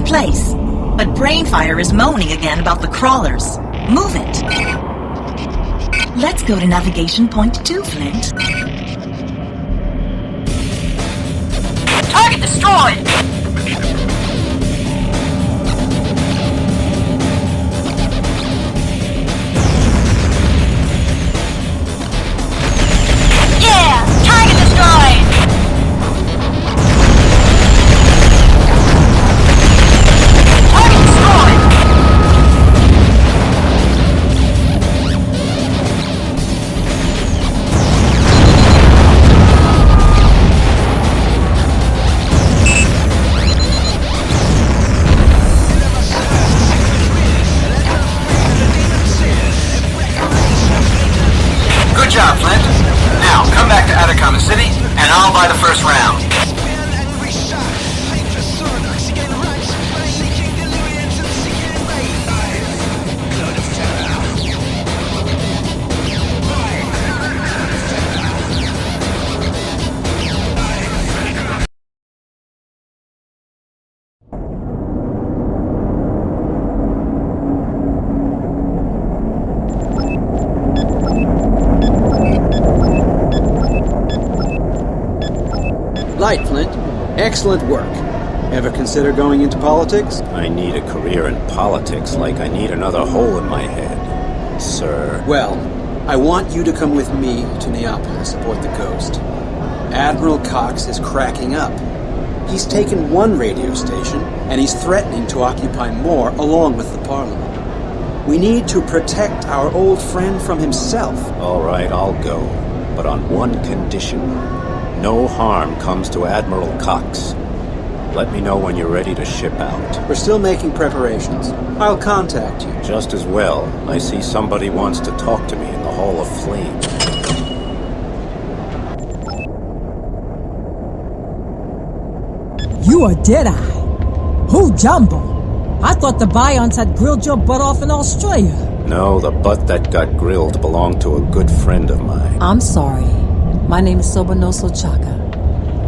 Place. But Brainfire is moaning again about the crawlers. Move it. Let's go to navigation point 2, Flint. Target destroyed! Yeah! Target destroyed! job, Flint. Now, come back to Atacama City, and I'll buy the first round. Light, Flint. Excellent work. Ever consider going into politics? I need a career in politics like I need another hole in my head, sir. Well, I want you to come with me to Neapolis aboard the Ghost. Admiral Cox is cracking up. He's taken one radio station, and he's threatening to occupy more along with the Parliament. We need to protect our old friend from himself. All right, I'll go, but on one condition. No harm comes to Admiral Cox. Let me know when you're ready to ship out. We're still making preparations. I'll contact you. Just as well. I see somebody wants to talk to me in the Hall of Flame. You are Deadeye. Who Jumbo? I thought the Bions had grilled your butt off in Australia. No, the butt that got grilled belonged to a good friend of mine. I'm sorry. My name is Sobanoso Chaka.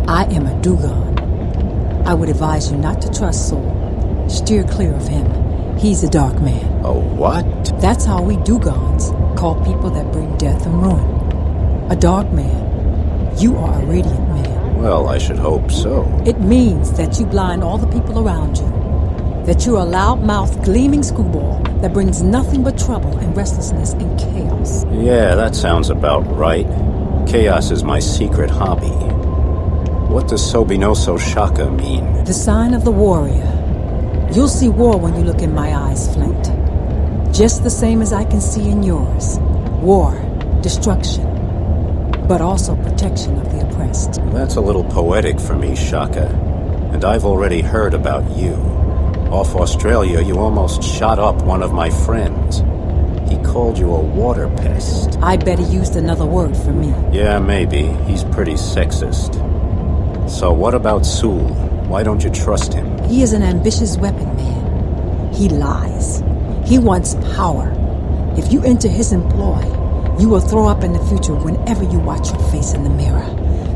I am a Dugon. I would advise you not to trust Sol. Steer clear of him. He's a dark man. A what? That's how we Dugons call people that bring death and ruin. A dark man. You are a radiant man. Well, I should hope so. It means that you blind all the people around you. That you're a loud-mouthed, gleaming screwball that brings nothing but trouble and restlessness and chaos. Yeah, that sounds about right. Chaos is my secret hobby. What does Sobinoso Shaka mean? The sign of the warrior. You'll see war when you look in my eyes, Flint. Just the same as I can see in yours. War, destruction, but also protection of the oppressed. That's a little poetic for me, Shaka. And I've already heard about you. Off Australia, you almost shot up one of my friends. He called you a water pest. I bet he used another word for me. Yeah, maybe. He's pretty sexist. So what about Sul? Why don't you trust him? He is an ambitious weapon man. He lies. He wants power. If you enter his employ, you will throw up in the future whenever you watch your face in the mirror.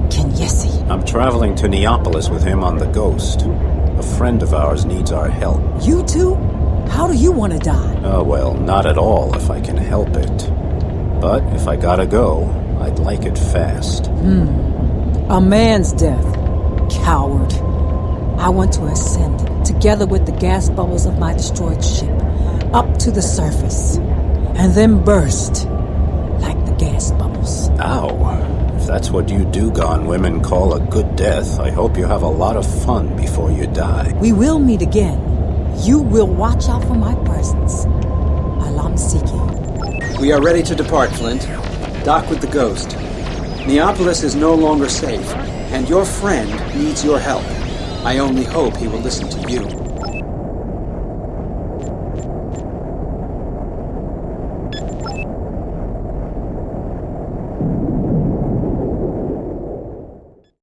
Kenyesi. I'm traveling to Neapolis with him on the Ghost. A friend of ours needs our help. You too? How do you want to die? Oh, well, not at all if I can help it. But if I gotta go, I'd like it fast. A man's death. Coward. I want to ascend, together with the gas bubbles of my destroyed ship, up to the surface, and then burst, like the gas bubbles. Ow. If that's what you Dugon women call a good death, I hope you have a lot of fun before you die. We will meet again. You will watch out for my presence. Alam Siki. We are ready to depart, Flint. Dock with the Ghost. Neapolis is no longer safe, and your friend needs your help. I only hope he will listen to you.